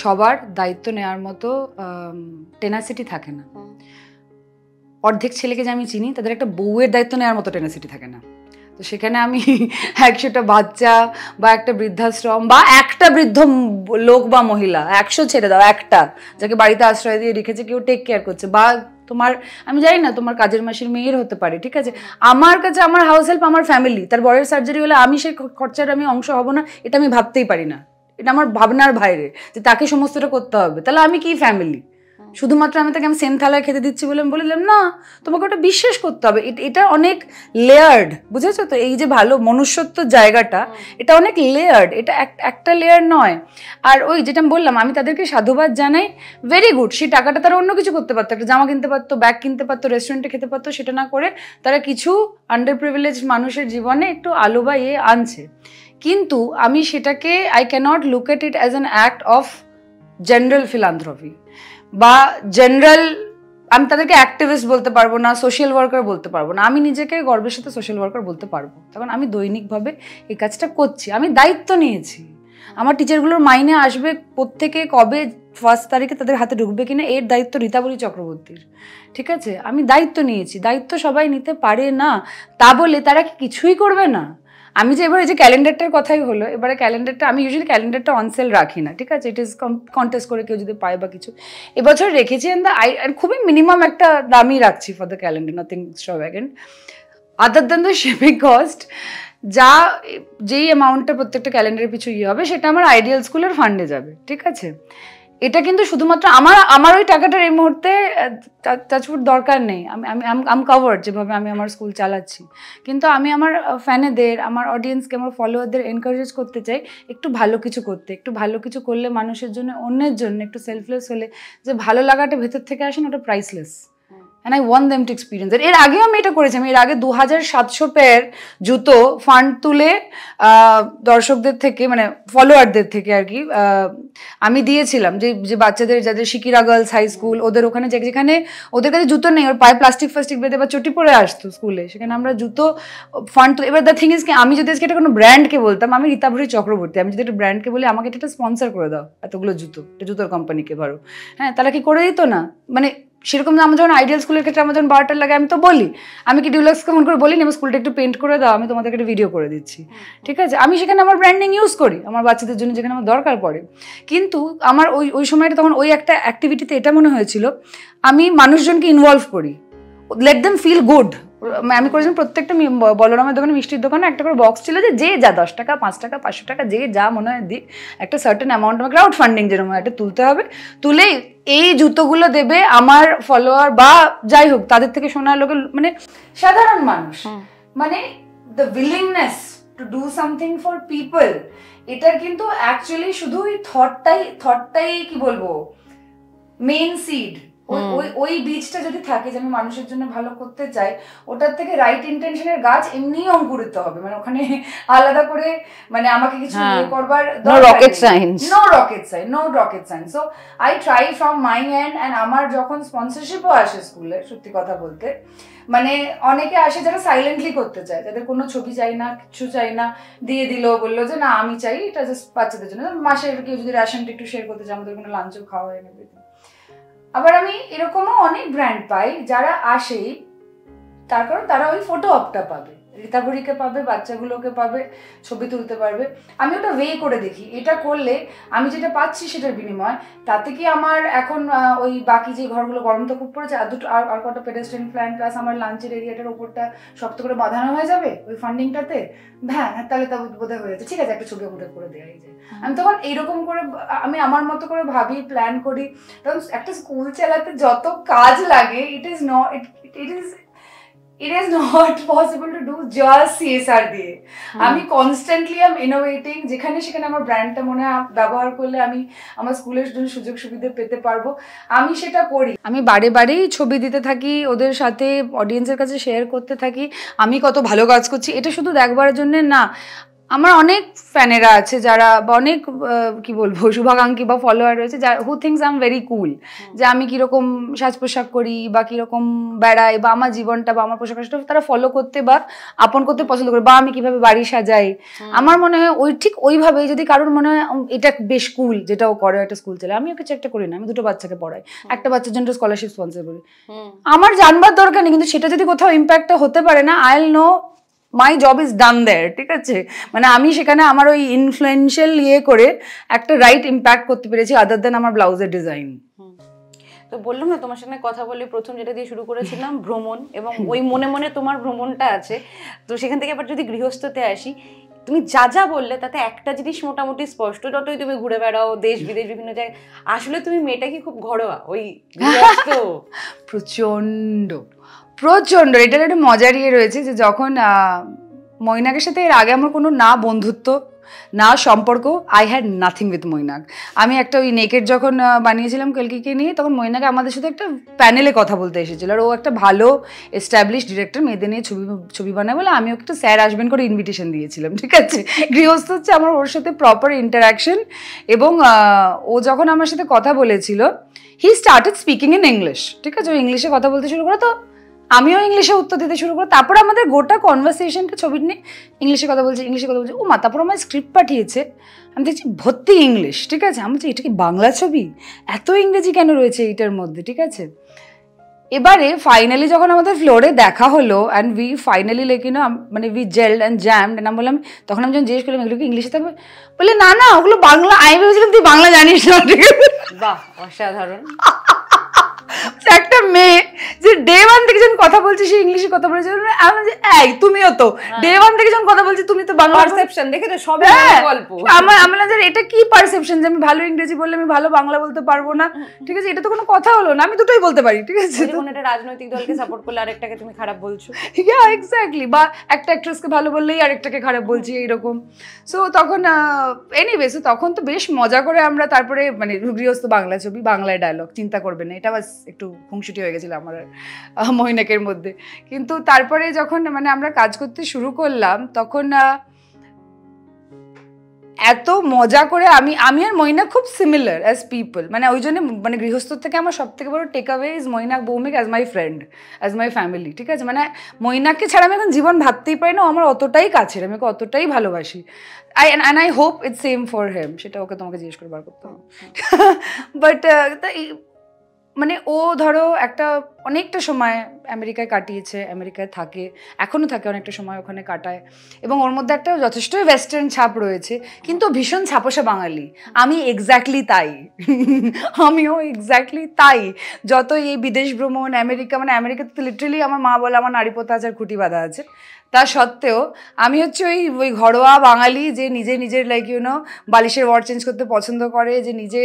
সবার দায়িত্ব নেওয়ার মতো টেনাসিটি থাকে না। অর্ধেক ছেলেকে যে আমি চিনি তাদের একটা বউয়ের দায়িত্ব নেওয়ার মতো টেনাসিটি থাকে না। তো সেখানে আমি 100টা বাচ্চা বা একটা বৃদ্ধাশ্রম বা একটা বৃদ্ধ লোক বা মহিলা, 100 ছেড়ে দাও, একটা যাকে বাড়িতে আশ্রয় দিয়ে রেখেছে, কেউ টেক কেয়ার করছে, বা তোমার আমি জানি না তোমার কাজের মাসির মেয়ের হতে পারে, ঠিক আছে, আমার কাছে আমার হাউস হেল্প আমার ফ্যামিলি, তার বরের সার্জারি হলে আমি সেই খরচার আমি অংশ হব না, এটা আমি ভাবতেই পারি না, এটা আমার ভাবনার বাইরে যে তাকে সমস্তটা করতে হবে। তাহলে আমি কি ফ্যামিলি? শুধুমাত্র আমি তাকে সেম থালায় খেতে দিচ্ছি বলে আমি বললাম না, তোমাকে ওটা বিশ্বাস করতে হবে। এটা অনেক লেয়ার্ড, বুঝেছো তো? এই যে ভালো মনুষ্যত্ব জায়গাটা, এটা অনেক লেয়ার্ড, এটা একটা লেয়ার নয়। আর ওই যেটা বললাম, আমি তাদেরকে সাধুবাদ জানাই, ভেরি গুড। সেই টাকাটা তারা অন্য কিছু করতে পারতো, একটা জামা কিনতে পারতো, ব্যাগ কিনতে পারতো, রেস্টুরেন্টে খেতে পারতো, সেটা না করে তারা কিছু আন্ডার প্রিভিলেজ মানুষের জীবনে একটু আলো বা আনছে। কিন্তু আমি সেটাকে I can't look at it as an act of general philanthropy বা জেনারেল, আমি তাদেরকে অ্যাক্টিভিস্ট বলতে পারবো না, সোশ্যাল ওয়ার্কার বলতে পারবো না। আমি নিজেকে গর্বের সাথে সোশ্যাল ওয়ার্কার বলতে পারবো, কারণ আমি দৈনিকভাবে এই কাজটা করছি, আমি দায়িত্ব নিয়েছি। আমার টিচারগুলোর মাইনে আসবে প্রত্যেকে কবে 1 তারিখে তাদের হাতে ঢুকবে কিনা, এর দায়িত্ব রীতাবলী চক্রবর্তীর, ঠিক আছে? আমি দায়িত্ব নিয়েছি। দায়িত্ব সবাই নিতে পারে না, তা বলে তারা কিছুই করবে না। আমি যে এবার এই যে ক্যালেন্ডারটার কথাই হলো, এবারে ক্যালেন্ডারটা আমি ইউজুয়ালি ক্যালেন্ডারটা অন সেল রাখি না, ঠিক আছে? ইট ইজ কন্টেস্ট করে কেউ যদি পায় বা কিছু, এবছর রেখেছি খুবই মিনিমাম একটা দামই রাখছি for the calendar, nothing extravagant other than the shipping cost. যেই অ্যামাউন্টটা প্রত্যেকটা ক্যালেন্ডারের পিছু হবে সেটা আমার আইডিয়াল স্কুলের ফান্ডে যাবে, ঠিক আছে? এটা কিন্তু শুধুমাত্র আমার ওই টাকাটার এই মুহূর্তে টাচফুট দরকার নেই, আম কাভার্ড যেভাবে আমি আমার স্কুল চালাচ্ছি। কিন্তু আমি আমার ফ্যানেদের, আমার অডিয়েন্সকে, আমার ফলোয়ারদের এনকারেজ করতে চাই একটু ভালো কিছু করতে। একটু ভালো কিছু করলে মানুষের জন্য, অন্যের জন্য একটু সেলফলেস হলে যে ভালো লাগাটা ভেতর থেকে আসেন, ওটা priceless. And I want them to experience. এর আগেও আমি এটা করেছি। আমি এর আগে 2700 পেয়ার জুতো ফান্ড তুলে দর্শকদের থেকে, মানে ফলোয়ারদের থেকে আর কি, আমি দিয়েছিলাম যে বাচ্চাদের, যাদের শিকিরা গার্লস হাই স্কুল, ওদের ওখানে যেখানে ওদের কাছে জুতো নেই, ওর পায়ে প্লাস্টিক বেঁধে বা চটি পরে আসতো স্কুলে, সেখানে আমরা জুতো ফান্ড। এবার দ্য থিং ইজ কি, আমি যদি আজকে এটা কোনো ব্র্যান্ডকে বলতাম, আমি রীতাভরি চক্রবর্তী, আমি যদি একটা ব্র্যান্ডকে বলি আমাকে এটা স্পন্সর করে দাও এতগুলো জুতো, এটা জুতোর কোম্পানিকে ধরো, হ্যাঁ, তারা কি করে দিত না? মানে সেরকম আমার যখন আইডিয়াল স্কুলের ক্ষেত্রে আমার যখন বারোটার লাগে, আমি তো বলি, আমি কি ডিউলাক্সকে ফোন করে বলিনি আমার স্কুলটা একটু পেন্ট করে দাও, আমি তোমাদেরকে একটা ভিডিও করে দিচ্ছি, ঠিক আছে? আমি সেখানে আমার ব্র্যান্ডিং ইউজ করি আমার বাচ্চাদের জন্য, যেখানে আমার দরকার পড়ে। কিন্তু আমার ওই সময়টা তখন ওই একটা অ্যাক্টিভিটিতে এটা মনে হয়েছিল, আমি মানুষজনকে ইনভলভ করি, লেট দেম ফিল গুড। আমি করেছিলাম প্রত্যেকটা বলরামের দোকানে, মিষ্টির দোকানে একটা করে বক্স ছিল, যে যা 10 টাকা, 5 টাকা, 500 টাকা, যে যা মনে হয় দিক, একটা সার্টেন অ্যামাউন্ট আমার ক্রাউড ফান্ডিং যেরকম একটা তুলতে হবে, তুলে এই জুতোগুলো দেবে আমার ফলোয়ার বা যাই হোক তাদের থেকে শোনার লোকের, মানে সাধারণ মানুষ, মানে the willingness to do something for people, এটার কিন্তু অ্যাকচুয়ালি শুধু ওই থটটাই কি বলবো মেইন সিড। ওই বীজটা যদি থাকে যে আমি মানুষের জন্য ভালো করতে চাই, ওটার থেকে রাইট ইন্টেনশনের গাছ এমনিই অঙ্কুরিত হবে। মানে ওখানে আলাদা করে মানে আমাকে কিছু করবার no rocket science. So I try from my end. And আমার যখন স্পন্সরশিপও আসে স্কুলে, সত্যি কথা বলতে, মানে অনেকে আসে যারা সাইলেন্টলি করতে চায়, যাদের কোনো ছবি চাই না, কিছু চাই না, দিয়ে দিল, বললো যে না আমি চাই এটা জাস্ট বাচ্চাদের জন্য, মাসে কেউ যদি রেশনটা একটু শেয়ার করতে চায়, আমাদের কোনো লাঞ্চও খাওয়া হয় না। আবার আমি এরকমও অনেক ব্র্যান্ড পাই যারা আসেই তার কারণ তারা ওই ফটো অপটা পাবে, রীতাভরিকে পাবে, বাচ্চাগুলোকে পাবে, ছবি তুলতে পারবে। আমি ওটা ওয়ে করে দেখি, এটা করলে আমি যেটা পাচ্ছি সেটার বিনিময়, তাতে কি আমার এখন ওই বাকি যে ঘরগুলো গরম তো খুব পড়েছে, আর দুটো আর কটা পেডেস্ট্রিয়ান প্ল্যান প্লাস আমার লাঞ্চের এরিয়াটার উপরটা শক্ত করে বাঁধানো হয়ে যাবে ওই ফান্ডিংটাতে, হ্যাঁ তাহলে তা বোধহয় হয়ে যাচ্ছে, ঠিক আছে একটা ছবি আমাদের করে দেওয়াই যায়। আমি তখন এইরকম করে আমি আমার মতো করে ভাবি, প্ল্যান করি। কারণ একটা স্কুল চালাতে যত কাজ লাগে, it is not possible to do just CSR দিয়ে। আমি কনস্ট্যান্টলি ইনোভেটিং, যেখানে সেখানে আমার ব্র্যান্ডটা মনে হয় ব্যবহার করলে আমি আমার স্কুলের জন্য সুযোগ সুবিধা পেতে পারবো, আমি সেটা করি। আমি বারে বারেই ছবি দিতে থাকি, ওদের সাথে অডিয়েন্সের কাছে শেয়ার করতে থাকি আমি কত ভালো কাজ করছি। এটা শুধু দেখবার জন্য না, আমার অনেক ফ্যানেরা আছে যারা, বা অনেক কি বলবো শুভাকাঙ্ক্ষী বা ফলোয়ার রয়েছে যারা who thinks I am very cool, যে আমি কিরকম সাজ পোশাক করি বা কিরকম বেড়াই বা আমার জীবনটা বা আমার পোশাক আশাকটা তারা ফলো করতে বা আপন করতে পছন্দ করে, বা আমি কিভাবে বাড়ি সাজাই। আমার মনে হয় ঠিক ওইভাবে যদি কারোর মনে হয় এটা বেশ কুল যেটাও করে একটা স্কুল চলে, আমি ওকে চেকটা করি না, আমি 2টো বাচ্চাকে পড়াই, একটা বাচ্চার জন্য স্কলারশিপ স্পন্সর করি, আমার জানবার দরকার নেই, কিন্তু সেটা যদি কোথাও ইম্প্যাক্টটা হতে পারে না, I will know my job is done there, ঠিক আছে? মানে আমি সেখানে আমার ওই ইনফ্লুয়েন্সিয়াল করে একটা রাইট ইম্প্যাক্ট করতে পেরেছি, আদার দেন আমার ব্লাউজের ডিজাইন। তো বললাম না তোমার সঙ্গে কথা বলে প্রথম যেটা দিয়ে শুরু করেছিলাম ভ্রমণ, এবং ওই মনে মনে তোমার ভ্রমণটা আছে। তো সেখান থেকে আবার যদি গৃহস্থতে আসি, তুমি যা যা বললে তাতে একটা জিনিস মোটামুটি স্পষ্ট, যতই তুমি ঘুরে বেড়াও দেশ বিদেশ বিভিন্ন জায়গায়, আসলে তুমি মেয়েটা কি খুব ঘরোয়া ওই গৃহস্থ? প্রচন্ড প্রচন্ড। এটার একটা মজার রয়েছে যে যখন মৈনাকের সাথে এর আগে আমার কোনো না বন্ধুত্ব না সম্পর্ক, I had nothing with Mainak. আমি একটা ওই নেকেড যখন বানিয়েছিলাম কলকিকে নিয়ে, তখন মৈনাক আমাদের সাথে একটা প্যানেলে কথা বলতে এসেছিল, আর ও একটা ভালো এস্টাবলিশ ডিরেক্টর, মেয়েদের নিয়ে ছবি বানায় বলে আমি ওকে একটা স্যার আসবেন করে ইনভিটেশন দিয়েছিলাম, ঠিক আছে? গৃহস্থ হচ্ছে আমার ওর সাথে প্রপার ইন্টারাকশন। এবং ও যখন আমার সাথে কথা বলেছিল, he started speaking in English, ঠিক আছে? ও ইংলিশে কথা বলতে শুরু করে, তো আমিও ইংলিশে উত্তর দিতে শুরু করি। তারপরে আমাদের গোটা কনভারসেশনটা ছবি নিয়ে ইংলিশে কথা বলছি। ও মা, তারপর আমার স্ক্রিপ্ট পাঠিয়েছে, আমি দেখছি ভর্তি ইংলিশ, ঠিক আছে? আমি বলছি এটা কি বাংলা ছবি, এত ইংরেজি কেন রয়েছে এইটার মধ্যে, ঠিক আছে? এবারে ফাইনালি যখন আমাদের ফ্লোরে দেখা হলো অ্যান্ড উই ফাইনালি মানে উই জেলড অ্যান্ড জ্যামড, না বললাম, তখন আমি যখন জিজ্ঞেস করলাম এগুলো কি ইংলিশে থাকবে, বলে না না ওগুলো বাংলা। আমি ভেবেছিলাম তুই বাংলা জানিস না, ঠিক আছে? বাহ, অসাধারণ। একটা মেয়ে যে ডে 1 থেকে যখন কথা বলছি সে ইংলিশে কথা বলেছে, আমি যে এই তুমিও তো ডে 1 থেকে যখন কথা বলছি তুমি তো বাংলা পারসেপশন দেখে তো সবই গল্প। আমার যে এটা কি পারসেপশন যে আমি ভালো ইংরেজি বললে আমি ভালো বাংলা বলতে পারবো না, ঠিক আছে? এটা তো কোনো কথা হলো না, আমি দুটোই বলতে পারি, ঠিক আছে? যেমন একটা রাজনৈতিক দলকে সাপোর্ট করলে আরেকটাকে তুমি খারাপ বলছো, হ্যাঁ এক্স্যাক্টলি, বা একটা অ্যাক্ট্রেসকে ভালো বললেই আরেকটাকে খারাপ বলছি, এইরকম। সো তখন এনিওয়ে, সো তখন তো বেশ মজা করে আমরা তারপরে মানে গৃহস্থ বাংলা ছবি, বাংলায় ডায়লগ, চিন্তা করবে না, এটা বাস একটু খুংসুটি হয়ে গেছিল আমার আর মৈনাকের মধ্যে। কিন্তু তারপরে যখন মানে আমরা কাজ করতে শুরু করলাম, তখন এত মজা করে আমি আর মৈনাক খুব সিমিলার অ্যাজ পিপল, মানে ওই জন্য মানে গৃহস্থ থেকে আমার সব থেকে বড় takeaway is Mainak Bhowmik as my friend, as my family, ঠিক আছে? মানে মৈনাককে ছাড়া আমি এখন জীবন ভাবতেই পারি না, আমার অতটাই কাছের, আমি ওকে অতটাই ভালোবাসি। I hope it's same for হেম, সেটা ওকে তোমাকে জিজ্ঞেস করে বার করতে হবে। বাট মানে ও ধরো একটা অনেকটা সময় আমেরিকায় কাটিয়েছে, আমেরিকায় থাকে, এখনও থাকে, অনেকটা সময় ওখানে কাটায়, এবং ওর মধ্যে একটা যথেষ্টই ওয়েস্টার্ন ছাপ রয়েছে, কিন্তু ভীষণ ছাপোষা বাঙালি। আমি এক্স্যাক্টলি তাই, আমিও এক্স্যাক্টলি তাই। যত এই বিদেশ ভ্রমণ, আমেরিকা, মানে আমেরিকাতে তো লিটারেলি আমার মা বলে আমার নারী পোতা আছে আর খুঁটি বাঁধা আছে, তা সত্ত্বেও আমি হচ্ছে ওই ঘরোয়া বাঙালি যে নিজের লাইক বালিশের ওয়ার্ড চেঞ্জ করতে পছন্দ করে, যে নিজে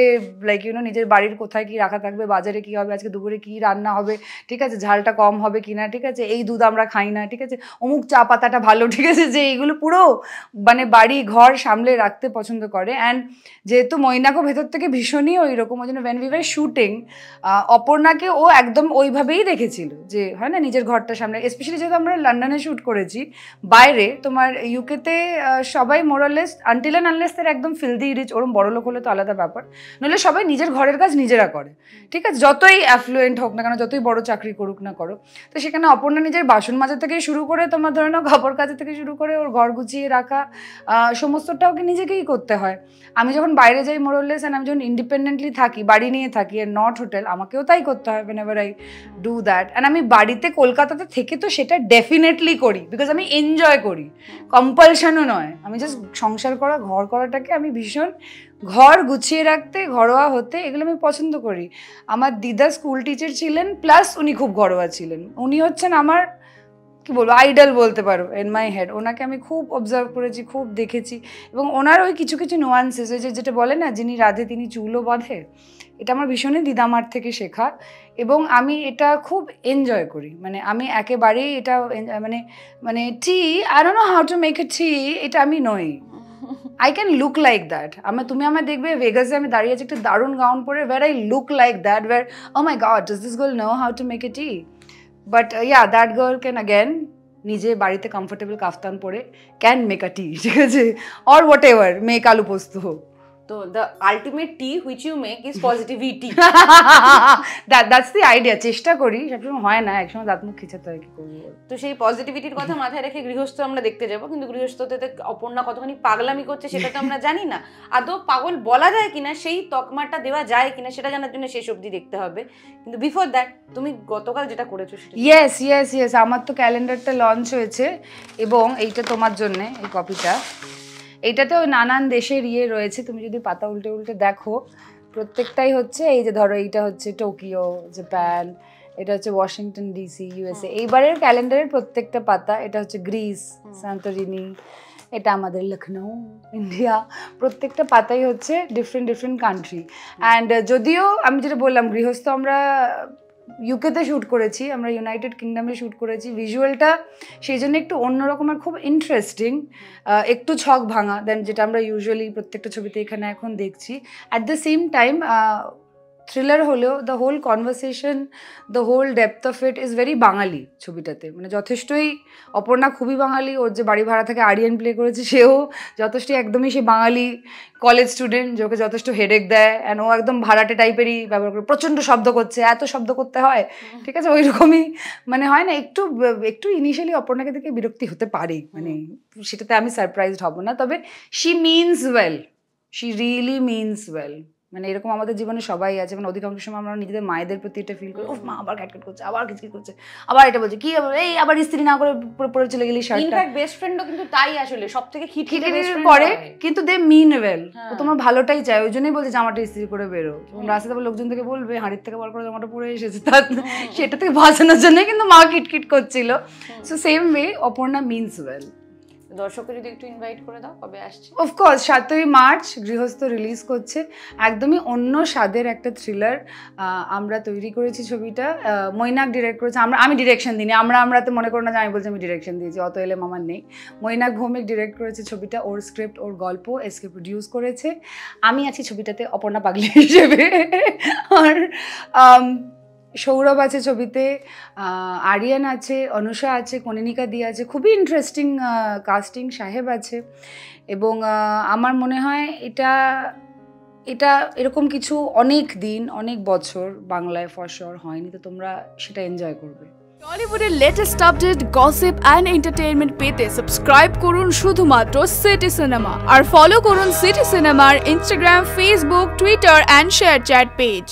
লাইক নিজের বাড়ির কোথায় কি রাখা থাকবে, বাজারে কি হবে, আজকে দুপুরে কি রান্না হবে, ঠিক আছে, ঝালটা কম হবে কিনা, ঠিক আছে, এই দুধ আমরা খাই না, ঠিক আছে, অমুক চা পাতাটা ভালো, ঠিক আছে, যে এইগুলো পুরো মানে বাড়ি ঘর সামলে রাখতে পছন্দ করে। অ্যান্ড যেহেতু মৈনাকও ভেতর থেকে ভীষণই ওই রকম, ওই জন্য ওয়েন উই ওয়ার শুটিং, অপর্ণাকে ও একদম ওইভাবেই দেখেছিল, যে হয় না নিজের ঘরটা সামনে। স্পেশালি যেহেতু আমরা লন্ডনে শ্যুট করেছি, বাইরে তোমার ইউকেতে সবাই মোরালেস আনটিল অ্যান্ড আনলেস তার একদম ফিলদি রিচ, ওরম বড় লোক হলে তো আলাদা ব্যাপার, নইলে সবাই নিজের ঘরের কাজ নিজেরা করে, ঠিক আছে, যতই অ্যাফ্লুয়েন্ট হোক না কেন, যতই বড় চাকরি করুক না করো। তো সেখানে অপর্ণা নিজের বাসন মাজা থেকে শুরু করে তোমার ধরে নাও খাবার কাজে থেকে শুরু করে ওর ঘর গুছিয়ে রাখা সমস্তটা ওকে নিজেকেই করতে হয়। আমি যখন বাইরে যাই মোরালেস, অ্যান্ড আমি যখন ইন্ডিপেন্ডেন্টলি থাকি, বাড়ি নিয়ে থাকি আর নট হোটেল, আমাকেও তাই করতে হয় whenever I do that। And আমি বাড়িতে কলকাতাতে থেকে তো সেটা ডেফিনেটলি করি, বিকজ বিকজ আমি এনজয় করি, কম্পালশনও নয়। আমি জাস্ট সংসার করা, ঘর করাটাকে আমি ভীষণ, ঘর গুছিয়ে রাখতে, ঘরোয়া হতে, এগুলো আমি পছন্দ করি। আমার দিদা স্কুল টিচার ছিলেন, প্লাস উনি খুব ঘরোয়া ছিলেন। উনি হচ্ছেন আমার, কি বলবো, আইডল বলতে পারো ইন মাই হেড। ওনাকে আমি খুব অবজার্ভ করেছি, খুব দেখেছি, এবং ওনার ওই কিছু কিছু নোয়ান্সেস, ওই যেটা বলে না, যিনি রাধে তিনি চুলও বাঁধে, এটা আমার ভীষণই দিদামার থেকে শেখা, এবং আমি এটা খুব এনজয় করি। মানে আমি একেবারেই এটা মানে মানে tea, I don't know how to make a tea, এটা আমি নই। I can look like that. তুমি আমার দেখবে ভেগাসে আমি দাঁড়িয়ে আছি একটা দারুণ গাউন পরে, where I look like that, where oh my God, does this girl know how to make a tea? But yeah, that girl can again নিজে বাড়িতে কমফোর্টেবল কাফতান পরে ক্যান মেক আ টি, ঠিক আছে, or what ever, make aloo posto. তো the ultimate tea which you make is positivity. That's the idea. চেষ্টা করি, সবসময় হয় না, একসময় দাঁত মুখ খিচাতে হয়, কি করবো। তো সেই পজিটিভিটির কথা মাথায় রেখে গৃহস্থ আমরা দেখতে যাবো, কিন্তু গৃহস্থতে অপর্ণা কতখানি পাগলামি করছে সেটা তো আমরা জানি না। আদৌ পাগল বলা যায় কিনা, সেই তকমাটা দেওয়া যায় কিনা, সেটা জানার জন্য শেষ অবধি দেখতে হবে। কিন্তু বিফোর দ্যাট, তুমি গতকাল যেটা করেছো সেটা। ইয়েস, আমার তো ক্যালেন্ডারটা লঞ্চ হয়েছে, এবং এইটা তোমার জন্য, এই কপিটা, এইটাতেও নানান দেশের রয়েছে। তুমি যদি পাতা উল্টে উল্টে দেখো, প্রত্যেকটাই হচ্ছে, এই যে ধরো এইটা হচ্ছে টোকিও, জাপান, এটা হচ্ছে ওয়াশিংটন ডিসি, ইউএসএ। এইবারের ক্যালেন্ডারের প্রত্যেকটা পাতা, এটা হচ্ছে গ্রিস, সান্তোরিনি, এটা আমাদের লখনৌ, ইন্ডিয়া, প্রত্যেকটা পাতাই হচ্ছে ডিফারেন্ট কান্ট্রি। অ্যান্ড যদিও আমি যেটা বললাম, গৃহস্থ আমরা ইউকেতে শ্যুট করেছি, আমরা ইউনাইটেড কিংডমে শ্যুট করেছি, ভিজুয়ালটা সেই জন্য একটু অন্যরকমের, খুব ইন্টারেস্টিং, একটু ছক ভাঙা দেন যেটা আমরা ইউজুয়ালি প্রত্যেকটা ছবিতে এখানে এখন দেখছি। At the same time thriller হলেও the whole conversation, the whole depth of it is very Bengali ছবিটাতে। মানে যথেষ্টই, অপর্ণা খুবই বাঙালি, ওর যে বাড়ি ভাড়া থেকে আরিয়ান প্লে করেছে সেও যথেষ্টই একদমই সে বাঙালি কলেজ স্টুডেন্ট, যে ওকে যথেষ্ট হেডেক দেয়, অ্যান্ড ও একদম ভাড়াটে টাইপেরই ব্যবহার করে, প্রচণ্ড শব্দ করছে, এত শব্দ করতে হয়, ঠিক আছে, ওই রকমই মানে হয় না, একটু ইনিশিয়ালি অপর্ণাকে দেখে বিরক্তি হতে পারে, মানে সেটাতে আমি সারপ্রাইজড হব না। তবে she means well, she really means well. মানে এরকম আমাদের জীবনে সবাই আছে, মানে অধিকাংশ সময় আমরা নিজেদের মায়েদের প্রতি এটা ফিল করি, ও মা আবার ক্যাটকেট করছে, আবার কিচকিচ করছে, আবার এটা বলছে, কি এই আবার ইস্ত্রি না করে পরে চলে গেলি শার্টটা। ইনফ্যাক্ট বেস্ট ফ্রেন্ডও কিন্তু তাই, আসলে সবথেকে খিটখিটে করে, কিন্তু দে মিন ওয়েল, ও তোমার ভালোটাই চায়, ওই জন্যই বলছে জামাটা ইস্ত্রি করে বেরো। রাস্তাতে লোকজন থেকে বলবে হাঁড়ির থেকে বার করে জামাটা পরে এসেছে, তার সেটা থেকে বাঁচানোর জন্যই কিন্তু মা কিটকিট করছিল। So same way Aparna means well. দর্শককে যদি একটু ইনভাইট করে দাও, কবে আসছে? অফকোর্স 7ই মার্চ গৃহস্থ রিলিজ করছে, একদমই অন্য স্বাদের একটা থ্রিলার আমরা তৈরি করেছি। ছবিটা মৈনাক ডিরেক্ট করেছে, আমি ডিরেকশন দিইনি, আমরাতে মনে করো না যে আমি বলছি আমি ডিরেকশন দিয়েছি, অত এলে আমার নেই। মৈনাক ভৌমিক ডিরেক্ট করেছে ছবিটা, ওর স্ক্রিপ্ট, ওর গল্প এসকে প্রডিউস করেছে। আমি আছি ছবিটাতে অপর্ণা পাগলি হিসেবে, আর সৌরভ আছে ছবিতে, আরিয়ান আছে, অনুষা আছে, কনিনিকা দি আছে, খুবই ইন্টারেস্টিং কাস্টিং, সাহেব আছে। এবং আমার মনে হয় এটা এরকম কিছু অনেক দিন, অনেক বছর বাংলায় ফর শিওর হয়নি, তো তোমরা সেটা এনজয় করবে। টলিউডের latest update, gossip and entertainment পেতে সাবস্ক্রাইব করুন শুধুমাত্র সিটি সিনেমা, আর ফলো করুন সিটি সিনেমার Instagram, Facebook, Twitter and ShareChat page.